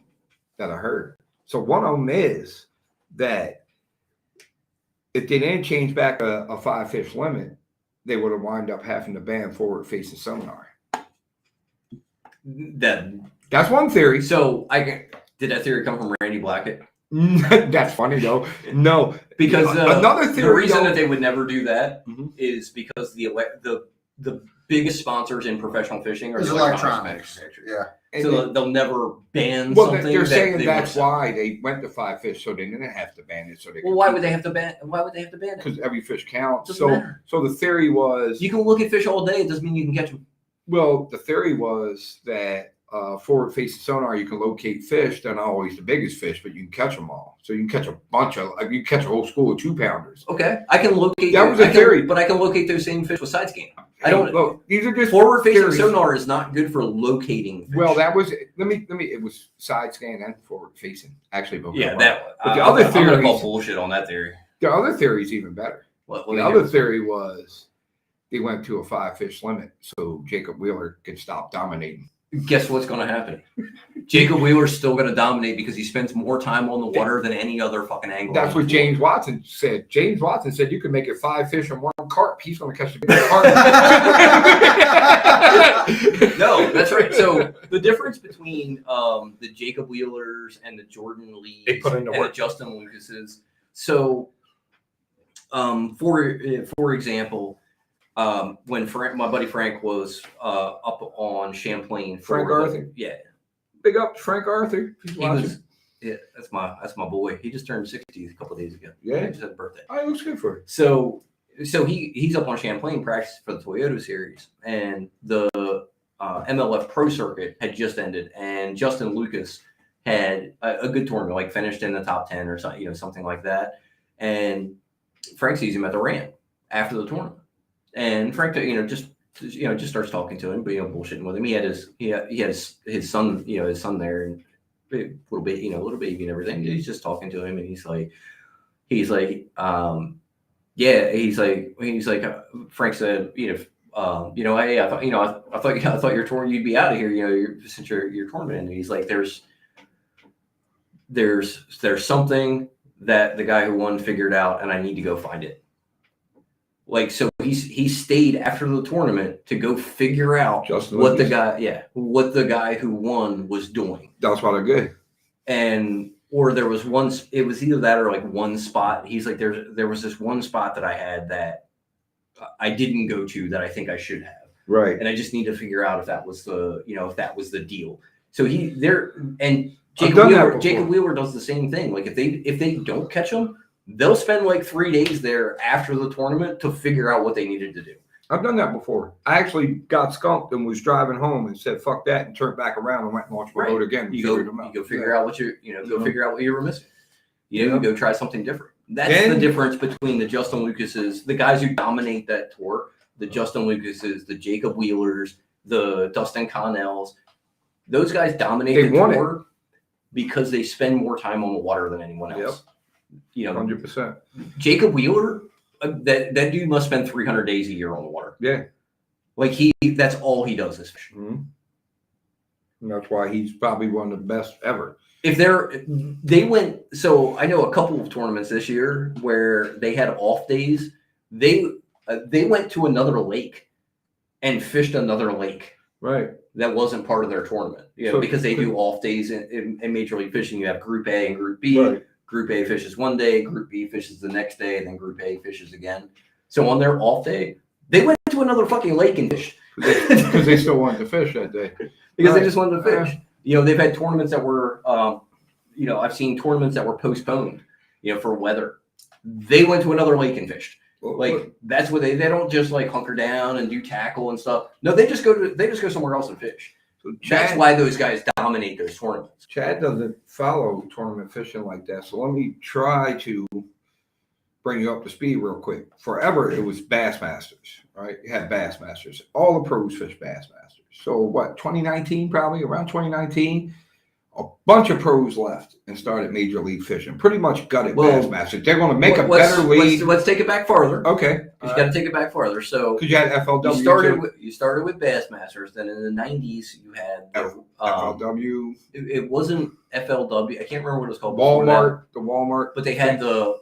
that I heard. So one of them is that if they didn't change back a 5-fish limit, they would have wound up having to ban forward-facing sonar. That's one theory. So did that theory come from Randy Blackett? That's funny though. No, Because another the theory. reason though, that they would never do that Mhm. is because the biggest sponsors in professional fishing are It's the electronics. manufacturers. Yeah. and So they'll never ban well, something. they're that saying they that's won't sell. why they went to 5-fish, so they didn't have to ban it. So they Well, why would they have to ban? Why would they have to ban it? Because every fish counts. Doesn't So, matter. so the theory was. You can look at fish all day. It doesn't mean you can catch them. Well, the theory was that forward-facing sonar, you can locate fish. They're not always the biggest fish, but you can catch them all. So you can catch a bunch of, like, you can catch a whole school of 2-pounders. Okay, I can locate. That was a theory. But I can locate those same fish with side scan. I don't. Look, these are just Forward-facing theories. sonar is not good for locating fish. Well, that was let me. It was side scan and forward-facing. Actually, both. yeah, of them. that. But the other I'm gonna call theories- bullshit on that theory. The other theory is even better. What The they other do? theory was they went to a 5-fish limit so Jacob Wheeler could stop dominating. Guess what's going to happen? Jacob Wheeler's still going to dominate because he spends more time on the water than any other fucking angler. That's what James Watson said. James Watson said you can make it 5 fish in one carp. He's going to catch the biggest carp. No, that's right. So the difference between the Jacob Wheelers and the Jordan Lees They put in the and work. the Justin Lucases. So, for example, when my buddy Frank was up on Champlain, Frank Arthur? yeah, Big up Frank Arthur. He's he watching. was. Yeah, that's my boy. He just turned 60 a couple of days ago. Yeah. He just had a birthday. Oh, it looks good for him. So he's up on Champlain practicing for the Toyota Series, and the MLF Pro Circuit had just ended, and Justin Lucas had a good tournament, like finished in the top 10 or something, something like that. And Frank sees him at the ramp after the tournament, and Frank, just starts talking to him, but bullshitting with him. He had his son, his son there, and a little baby and everything. He's just talking to him, and he's like, Frank said, hey, I thought your tournament, you'd be out of here, since your tournament. And he's like, there's something that the guy who won figured out, and I need to go find it. Like, so he stayed after the tournament to go figure out Justin what Lucas. what the guy who won was doing. That's why they're good. Or there was one, it was either that or like one spot. He's like, there was this one spot that I had that I didn't go to that I think I should have. Right. And I just need to figure out if that was the deal. So Jacob done that before. Jacob Wheeler does the same thing. Like if they don't catch them, they'll spend like 3 days there after the tournament to figure out what they needed to do. I've done that before. I actually got skunked and was driving home and said, fuck that, and turned back around and went and launched my Right. boat again. And You figured them out. go figure out what figure out what you were missing. Yeah. Go try something different. That's Then- the difference between the Justin Lucases, the guys who dominate that tour, the Justin Lucases, the Jacob Wheelers, the Dustin Connells. Those guys dominate They the won tour because they spend more time on the water than anyone else. 100%. Jacob Wheeler, that dude must spend 300 days a year on the water. Yeah. Like that's all he does is fish. Mm-hmm. And that's why he's probably one of the best ever. So I know a couple of tournaments this year where they had off days. They went to another lake and fished another lake Right. that wasn't part of their tournament. So- Because they do off days in Major League Fishing. You have Group A and Group B. Right. Group A fishes one day, Group B fishes the next day, and then Group A fishes again. So on their off day, they went to another fucking lake and fished Because they still wanted to fish that day. because Right. they just wanted to fish. They've had tournaments that were, I've seen tournaments that were postponed, for weather. They went to another lake and fished. Like that's what they don't just like hunker down and do tackle and stuff. No, they just go somewhere else and fish. So That's why those guys dominate those tournaments. Chad doesn't follow tournament fishing like that. So let me try to bring you up to speed real quick. Forever it was Bassmasters, right? You had Bassmasters. All the pros fish Bassmasters. So what, 2019, probably around 2019, a bunch of pros left and started Major League Fishing. Pretty much gutted Bassmasters. They're going to make a better league. Let's take it back farther. Okay. You got to take it back farther. So because you had FLW. You started with Bassmasters. Then in the 90s, you had FLW. It wasn't FLW. I can't remember what it was called. Walmart. The Walmart. But they had the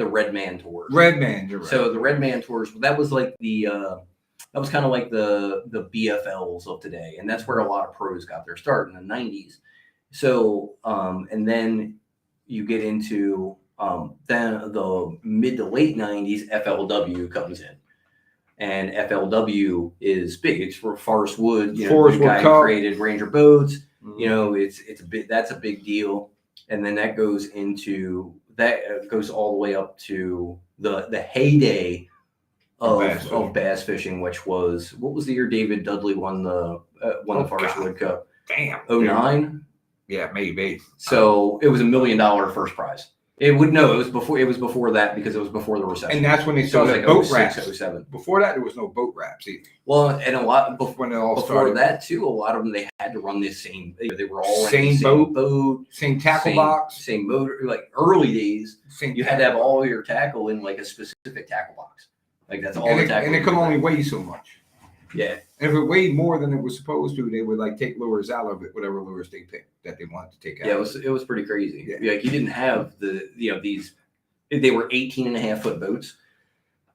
Red Man tours. Red Man. You're right. So the Red Man tours. That was like that was kind of like the BFLs of today, and that's where a lot of pros got their start in the 90s. So, and then you get into then the mid to late 90s, FLW comes in. And FLW is big. It's for Forrest Wood, the guy who created Ranger Boats. Mm-hmm. That's a big deal. And then that goes all the way up to the heyday of bass fishing, which was, what was the year David Dudley won the Forrest Wood Cup? Damn. 09? Yeah, maybe. So it was $1 million first prize. It was before that because it was before the recession. And that's when they started boat wraps. 07. Before that, there was no boat wraps either. Well, and a lot when it all before started. that too, a lot of them they had to run the same. They were all same boat, same tackle box, same motor. Like early days, same you had to have all your tackle in like a specific tackle box. Like that's all the tackle. And it could only weigh so much. Yeah. And if it weighed more than it was supposed to, they would like take lures out of it, whatever lures they picked that they wanted to take out. Yeah, it was pretty crazy. Yeah. Like you didn't have these. They were 18.5-foot boats.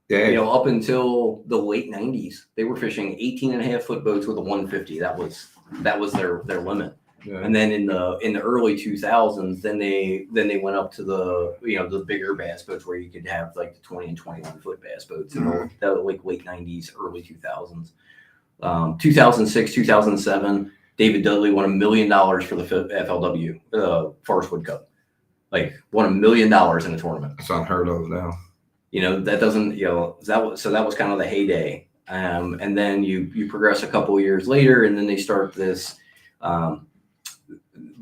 Yeah. Up until the late 90s, they were fishing 18.5-foot boats with a 150. That was their limit. Yeah. And then in the early 2000s, then they went up to the bigger bass boats where you could have like the 20 and 21-foot bass boats. Mm-hmm. That was like late 90s, early 2000s. 2006, 2007, David Dudley won $1 million for the FLW Forrest Wood Cup. Like won $1 million in a tournament. That's unheard of now. That doesn't, that was kind of the heyday. And then you progress a couple of years later, and then they start this.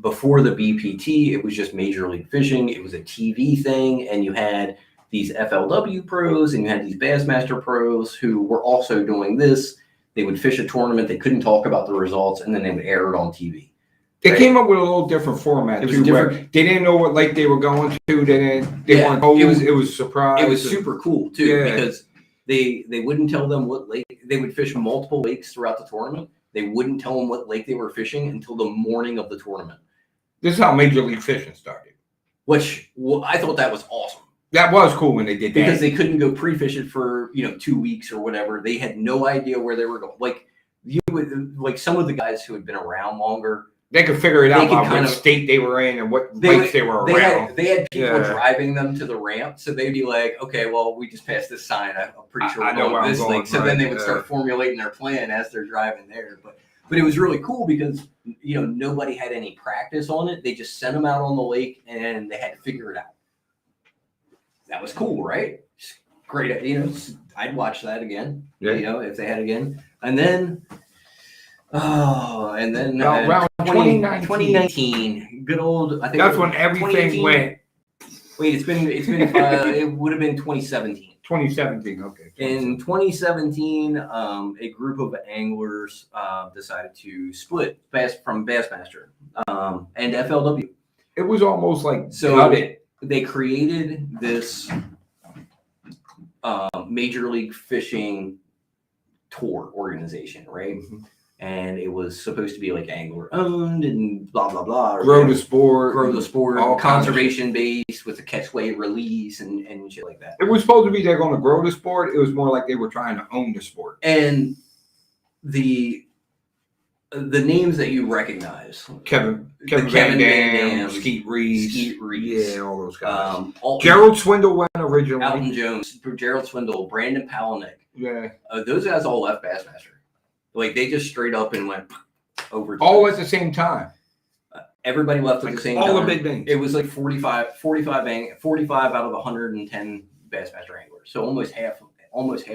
Before the BPT, it was just Major League Fishing. It was a TV thing, and you had these FLW pros and you had these Bassmaster pros who were also doing this. They would fish a tournament. They couldn't talk about the results, and then they would air it on TV. They came up with a little different format too. Where they didn't know what lake they were going to. They weren't told. It was surprise. It was super cool too because they wouldn't tell them what lake they would fish. Multiple lakes throughout the tournament. They wouldn't tell them what lake they were fishing until the morning of the tournament. This is how Major League Fishing started. Which I thought that was awesome. That was cool when they did that. Because they couldn't go pre-fish it for 2 weeks or whatever. They had no idea where they were going. Like some of the guys who had been around longer. They could figure it out by what state they were in and what lakes they were around. They had people driving them to the ramp, so they'd be like, "Okay, well, we just passed this sign. I'm pretty sure we're going to this lake." So then they would start formulating their plan as they're driving there. But it was really cool because nobody had any practice on it. They just sent them out on the lake and they had to figure it out. That was cool, right? Great. I'd watch that again. Yeah. If they had again, and then. Around 2019, good old. I think that's when everything went. Wait, it's been. It would have been 2017. 2017, okay. In 2017, a group of anglers decided to split from Bassmaster and FLW. It was almost like they created this Major League Fishing tour organization, right? Mm-hmm. And it was supposed to be like angler owned and blah, blah, blah. Grow the sport, conservation based with the catch weight release and shit like that. It was supposed to be they're going to grow the sport. It was more like they were trying to own the sport. And the names that you recognize. Kevin Van Dam, Skeet Reeves. Yeah, all those guys. Gerald Swindle went originally. Alton Jones, Gerald Swindle, Brandon Palaniuk. Yeah. Those guys all left Bassmaster. Like they just straight up and went over. All at the same time. Everybody left at the same time. All the big names. It was like 45 out of the 110 Bassmaster anglers. So almost half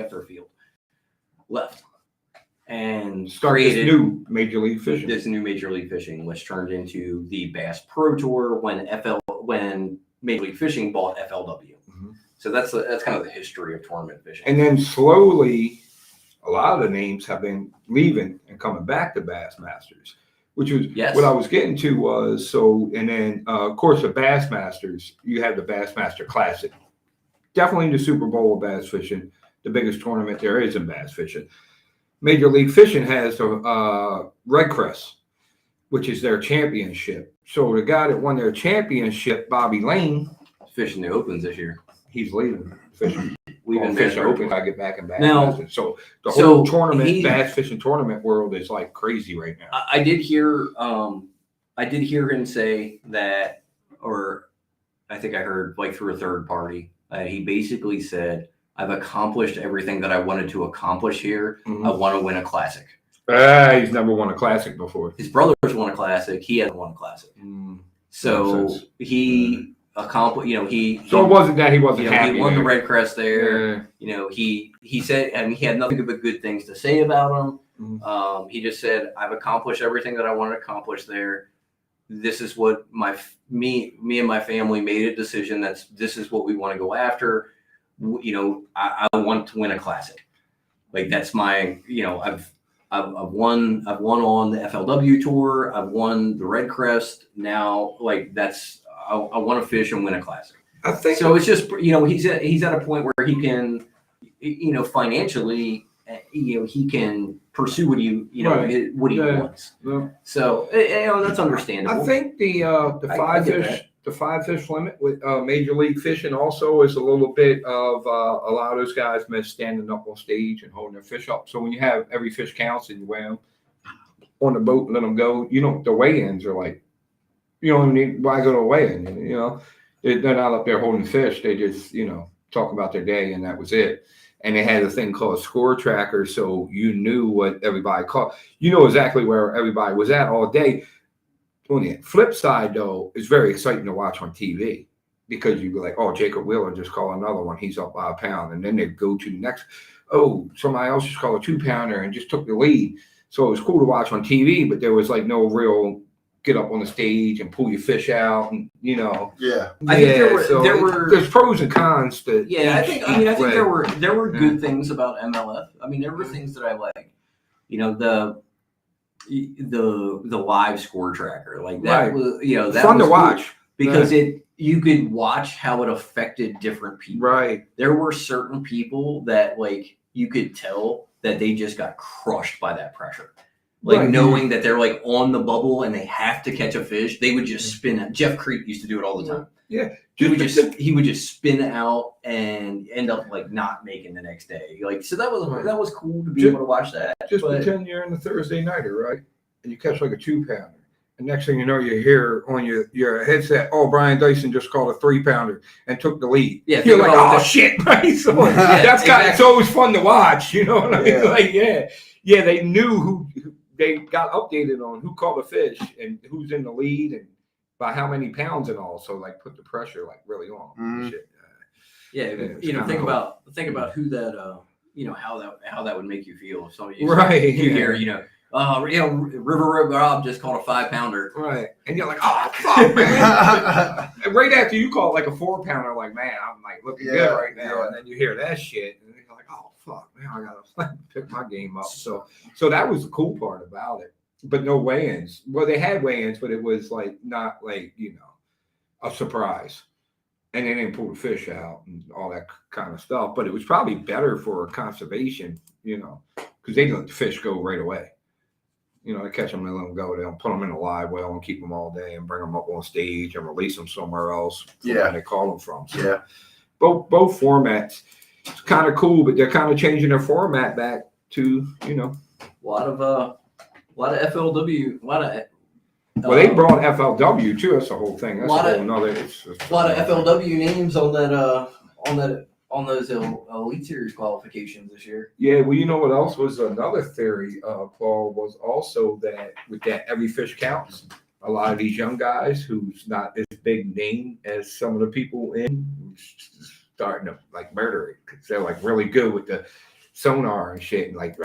their field left. And Start this created new Major League Fishing. this new Major League Fishing, which turned into the Bass Pro Tour when Major League Fishing bought FLW. So that's kind of the history of tournament fishing. And then slowly, a lot of the names have been leaving and coming back to Bassmasters, which was what I was getting to was so. And then of course the Bassmasters, you have the Bassmaster Classic, definitely the Super Bowl of bass fishing, the biggest tournament there is in bass fishing. Major League Fishing has the Red Crest, which is their championship. So the guy that won their championship, Bobby Lane, fishing the Opens this year. He's leaving fishing. We've been fishing Bass Open. I get back in bass now. fishing. So the whole tournament, bass fishing tournament world is like crazy right now. I did hear him say that, or I think I heard like through a third party. He basically said, I've accomplished everything that I wanted to accomplish here. I want to win a classic. He's never won a classic before. His brothers won a classic. He hasn't won a classic. So he accomplished. So it wasn't that he wasn't happy. He won the Red Crest there. Yeah. He said, and he had nothing but good things to say about him. He just said, I've accomplished everything that I wanted to accomplish there. This is what me and my family made a decision. This is what we want to go after. I want to win a classic. Like that's my, I've won on the FLW tour. I've won the Red Crest. Now, like I want to fish and win a classic. I think so. It's just, he's at a point where he can, financially, he can pursue what he wants. Yeah. So, that's understandable. I think the five fish limit with Major League Fishing also is a little bit of a lot of those guys miss standing up on stage and holding their fish up. So when you have every fish counts and you weigh them on the boat and let them go, the weigh-ins are like, why go to a weigh-in? They're not up there holding fish. They just, talk about their day and that was it. And they had a thing called a score tracker. So you knew what everybody caught. You know exactly where everybody was at all day. On the flip side, though, it's very exciting to watch on TV because you go like, oh, Jacob Wheeler just called another one. He's up by a pound. And then they go to the next, oh, somebody else just called a 2-pounder and just took the lead. So it was cool to watch on TV, but there was like no real get up on the stage and pull your fish out. And, Yeah. I think there's pros and cons to. Yeah, I think there were good things about MLF. I mean, there were things that I like. The live score tracker, like that was that fun was to watch because you could watch how it affected different people. Right. There were certain people that like you could tell that they just got crushed by that pressure. Like knowing that they're like on the bubble and they have to catch a fish, they would just spin out. Jeff Creek used to do it all the time. Yeah. He would just spin out and end up like not making the next day. Like so that was cool to be able to watch that. Just pretend you're in the Thursday nighter, right? And you catch like a 2-pounder. And next thing you know, you hear on your headset, oh, Brian Dyson just called a 3-pounder and took the lead. Yeah, you're like, oh shit, right? So it's always fun to watch, you know what I mean? Like, they knew who they got updated on who caught the fish and who's in the lead and by how many pounds and all. So like put the pressure like really on. Shit. Think about who that how that would make you feel if somebody you hear River Road Rob just called a 5-pounder. Right. And you're like, oh fuck, man. And right after you call it like a 4-pounder, like, man, I'm like looking good right now. Yeah. And then you hear that shit and you're like, oh fuck, man, I gotta pick my game up. So that was the cool part about it. But no weigh-ins. Well, they had weigh-ins, but it was like not like, a surprise. And they didn't pull the fish out and all that kind of stuff. But it was probably better for conservation, because they let the fish go right away. They catch them and let them go. They don't put them in a live well and keep them all day and bring them up on stage and release them somewhere else. Where they call them from. So both formats, it's kind of cool, but they're kind of changing their format back to, a lot of FLW, well, they brought FLW too. That's the whole thing. That's a lot of FLW names on those Elite Series qualifications this year. Yeah, well, you know what else was another theory, Paul, was also that with that every fish counts. A lot of these young guys who's not as big name as some of the people in starting to like murder it because they're like really good with the sonar and shit. And like,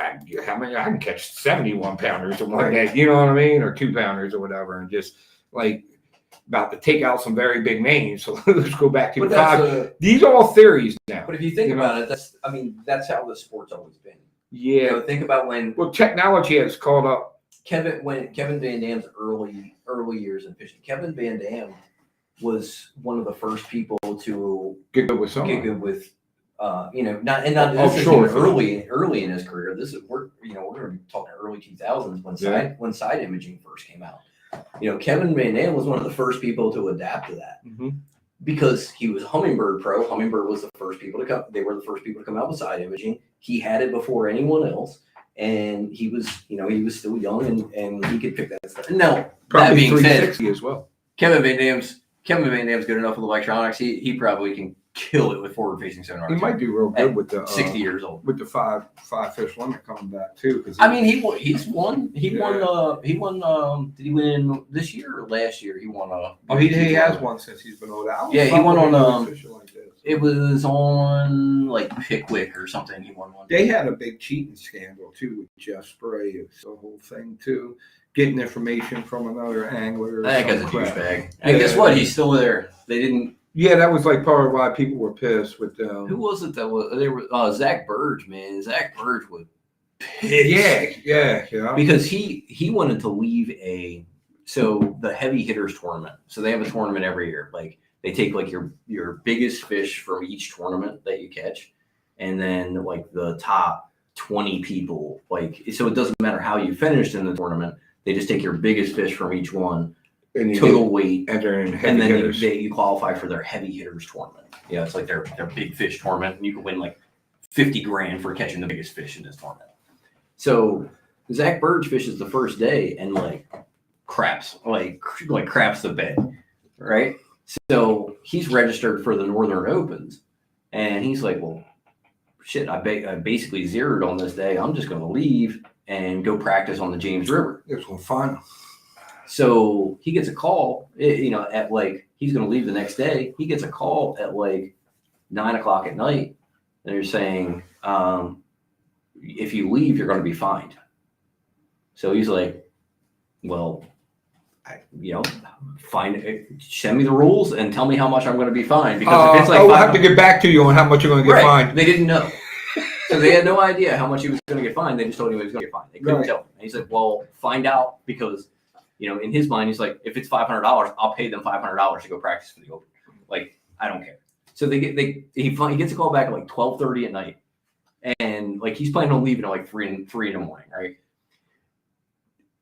how many I can catch 71 pounders in one day, you know what I mean, or 2 pounders or whatever, and just like about to take out some very big names. So let's go back to the five. These are all theories now. But if you think about it, that's how the sport's always been. Yeah. You know, think about when technology has caught up. Kevin Van Dam's early years in fishing. Kevin Van Dam was one of the first people to get good with early in his career. We're going to be talking early 2000s when side imaging first came out. You know, Kevin Van Dam was one of the first people to adapt to that because he was a Humminbird pro. Humminbird was the first people to come. They were the first people to come out with side imaging. He had it before anyone else, and he was still young and he could pick that stuff. Now, that being said, as well, Kevin Van Dam's good enough with electronics. He probably can kill it with forward-facing sonar. He might do real good with the 60 years old with the five fish limit coming back too. He's won. He won. Did he win this year or last year? He won. He has won since he's been older. He won on. It was on like Pickwick or something. He won one. They had a big cheating scandal too with Jeff Spray. It's the whole thing too. Getting information from another angler. That guy's a douchebag. And guess what? He's still there. They didn't. Yeah, that was like part of why people were pissed with them. Who was it that was? They were Zach Burge, man. Zach Burge was pissed. Yeah. Because he wanted to leave the heavy hitters tournament. So they have a tournament every year. Like they take like your biggest fish from each tournament that you catch, and then like the top 20 people. Like so, it doesn't matter how you finished in the tournament. They just take your biggest fish from each one. And total weight, and then you qualify for their heavy hitters tournament. Yeah, it's like their big fish tournament, and you can win like $50,000 for catching the biggest fish in this tournament. So Zach Burge fishes the first day and like craps the bed, right? So he's registered for the Northern Opens, and he's like, well, shit, I basically zeroed on this day. I'm just going to leave and go practice on the James River. It's going to find him. So he gets a call, at like, he's going to leave the next day. He gets a call at like 9:00 at night. And they're saying, if you leave, you're going to be fined. So he's like, well, send me the rules and tell me how much I'm going to be fined. Because if it's like, we'll have to get back to you on how much you're going to get fined. They didn't know. So they had no idea how much he was going to get fined. They just told him he was going to get fined. They couldn't tell him. And he's like, well, find out because, in his mind, he's like, if it's $500, I'll pay them $500 to go practice for the Open. Like, I don't care. So he gets a call back at like 12:30 at night, and like he's planning on leaving at like 3 in the morning, right?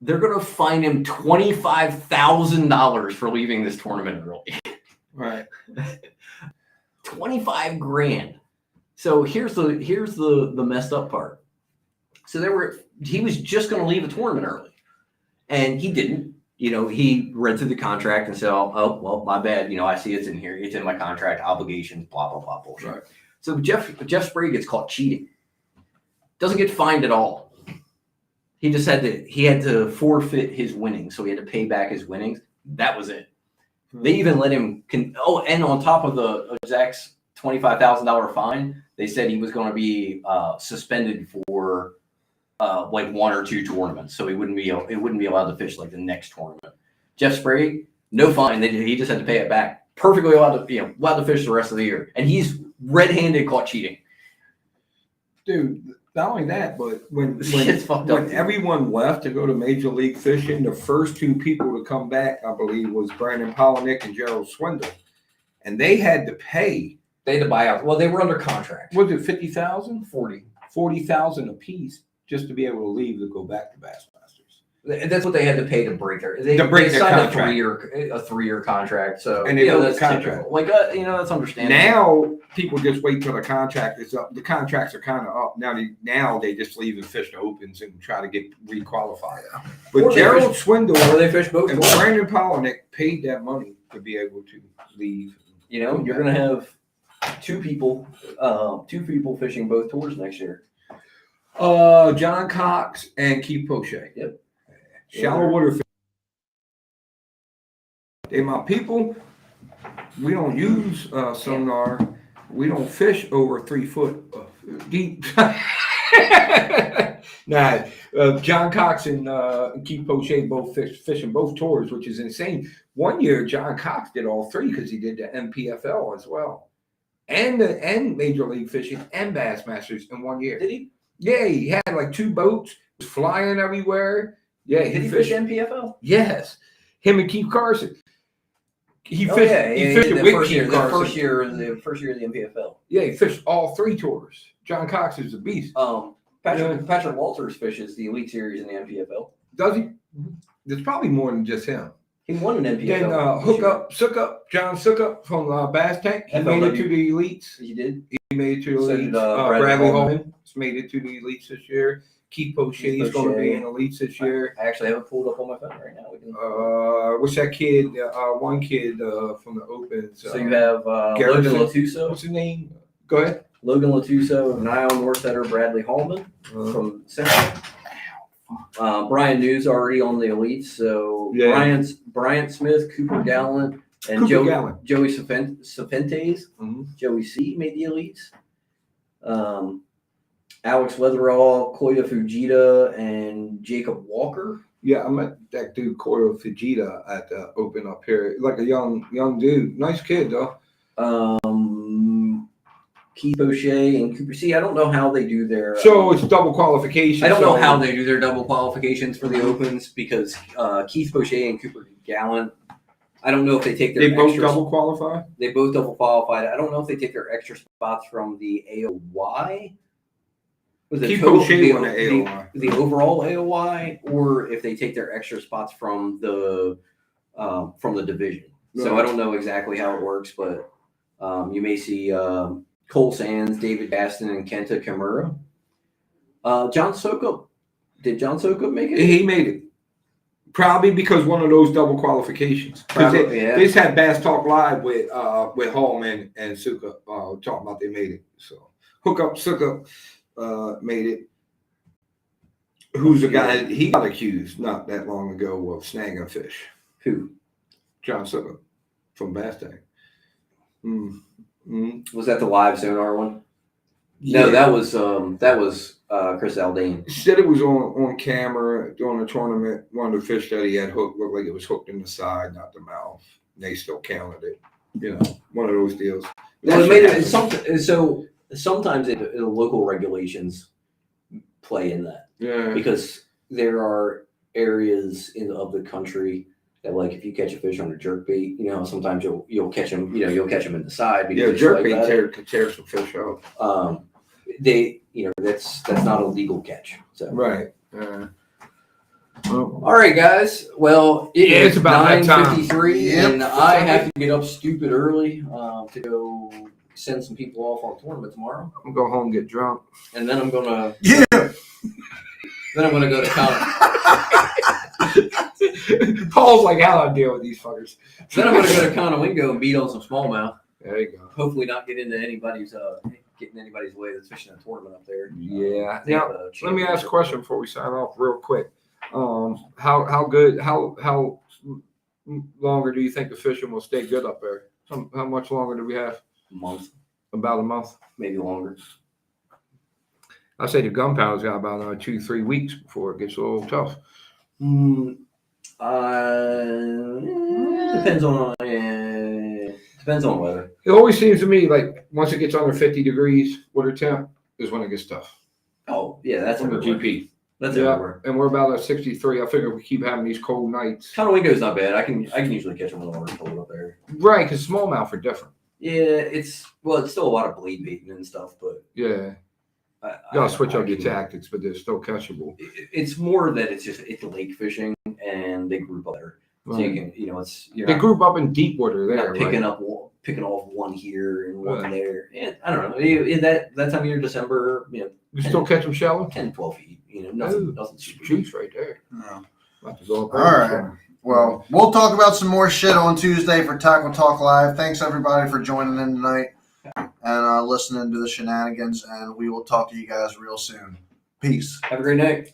They're gonna fine him $25,000 for leaving this tournament early. Right. $25,000. So here's the messed up part. So he was just gonna leave the tournament early. And he didn't, he read through the contract and said, oh, well, my bad. I see it's in here. It's in my contract, obligations, blah, blah, blah, bullshit. Right. So Jeff Sprague gets caught cheating. Doesn't get fined at all. He just had to forfeit his winnings. So he had to pay back his winnings. That was it. They even let him, and on top of the Zach's $25,000 fine, they said he was going to be suspended for like 1 or 2 tournaments, so he wouldn't be allowed to fish like the next tournament. Jeff Sprague, no fine. He just had to pay it back. Perfectly allowed to fish the rest of the year, and he's red-handed caught cheating. Dude, not only that, but when up, everyone left to go to Major League Fishing, the first 2 people to come back, I believe, was Brandon Polinick and Gerald Swindle, and they had to pay. They had to buy out. Well, they were under contract. Was it 50,000? 40,000 a piece. Just to be able to leave to go back to Bassmasters. That's what they had to pay to break their. They signed contract. a 3-year contract. So and that's contract. Like that's understandable. Now people just wait till the contract is up. The contracts are kind of up now. They just leave and fish the Opens and try to get requalified. But Gerald Swindle they fish both and Brandon Polinick paid that money to be able to leave. You're going to have 2 people fishing both tours next year. John Cox and Keith Poche. Yep. Shallow water fish. They're my people. We don't use sonar. we don't fish over 3 foot deep. Nah, John Cox and Keith Poche both fishing both tours, which is insane. One year, John Cox did all 3 because he did the MPFL as well, and Major League Fishing and Bassmasters in 1 year. Did he? Yeah, he had like 2 boats, was flying everywhere. Yeah, Did he fish MPFL? Yes, him and Keith Carson. He fished. He fished the with first Keith year, Carson. the first year of the MPFL. Yeah, he fished all 3 tours. John Cox is a beast. Patrick Walters fishes the Elite Series in the MPFL. Does he? There's probably more than just him. He won an Then MPFL. John Sookup from Bass Tank. He made it to the elites. He did. He made it to the So elites. did, Bradley Holman made it to the elites this year. Keith Poche is going to be in elites this year. I actually have it pulled up on my phone right now. We can... What's that kid? One kid from the Opens. So you have Garrison. Logan Latuso. What's his name? Go ahead. Logan Latuso, Niall Norsetter, Bradley Hallman from Central. Brian News already on the elites. So Yeah. Bryant Smith, Cooper Gallant, and Cooper Gallant. Joey Safentes. Mm-hmm. Joey C made the elites. Alex Weatherall, Koya Fujita, and Jacob Walker. Yeah, I met that dude Koyo Fujita at the Open up here. Like a young dude. Nice kid though. Keith O'Shea and Cooper. See, I don't know how they do their. So it's double qualification. I don't know how they do their double qualifications for the Opens because Keith O'Shea and Cooper Gallant. I don't know if they take their. They both extra, double qualify. They both double qualified. I don't know if they take their extra spots from the AOY. Was it Keith total, O'Shea won the AOY. The overall AOY, or if they take their extra spots from the division. So Right. I don't know exactly how it works, but you may see Cole Sands, David Gaston, and Kenta Kimura. John Sokup. Did John Sokup make it? He made it. Probably because one of those double qualifications. They just had Bass Talk Live with Hallman and Suka talking about they made it. So Suka made it. Who's the guy? He got accused not that long ago of snagging fish. Who? John Suka from Bass Tank. Was that the live sonar one? Yeah. No, that was Chris Aldane. He said it was on camera during the tournament. One of the fish that he had hooked looked like it was hooked in the side, not the mouth. And they still counted it. You know, one of those deals. Well, it made it, so sometimes the local regulations play in that. Yeah. Because there are areas of the country that, like, if you catch a fish on a jerkbait, you know, sometimes you'll catch them. You know, you'll catch them in the side. Yeah, jerkbait could tear some fish out. That's not a legal catch. So Right. All right, guys. Well, it's about that time. 9:53, Yep. and I have to get up stupid early to go send some people off on tournament tomorrow, I'm gonna go home and get drunk. and then I'm gonna Yeah. go to college. Paul's like, how do I deal with these fuckers? Then I'm gonna go to Conowingo and beat on some smallmouth. There you go. Hopefully, not get into anybody's getting anybody's way that's fishing a tournament up there. Yeah. They have Now, a let me ask a championship. question before we sign off, real quick. How longer do you think the fishing will stay good up there? How much longer do we have? Month, About a month. maybe longer. I say the gunpowder's got about another 2-3 weeks before it gets a little tough. Depends on weather. It always seems to me like once it gets under 50 degrees water temp is when it gets tough. Oh yeah, that's On the everywhere. GP. That's Yeah, everywhere. and we're about at 63. I figure if we keep having these cold nights. Conowingo's not bad. I can usually catch them when the water's cold up there. Right, because smallmouth are different. Yeah, it's still a lot of bleed baiting and stuff, but Yeah. I You gotta switch I up your can- tactics, but they're still catchable. It's more that it's lake fishing and they group up there, so you can you're They not, group up in deep water you're there. not picking Right? up picking off one here and one Right. there. And I don't know. In that time of year, December, You still catch them shallow? 10, 12 feet. Ooh, Nothing super deep. Juice right there. No. About to go up All there. right. Well, we'll talk about some more shit on Tuesday for Tackle Talk Live. Thanks everybody for joining in tonight and listening to the shenanigans, and we will talk to you guys real soon. Peace. Have a great night.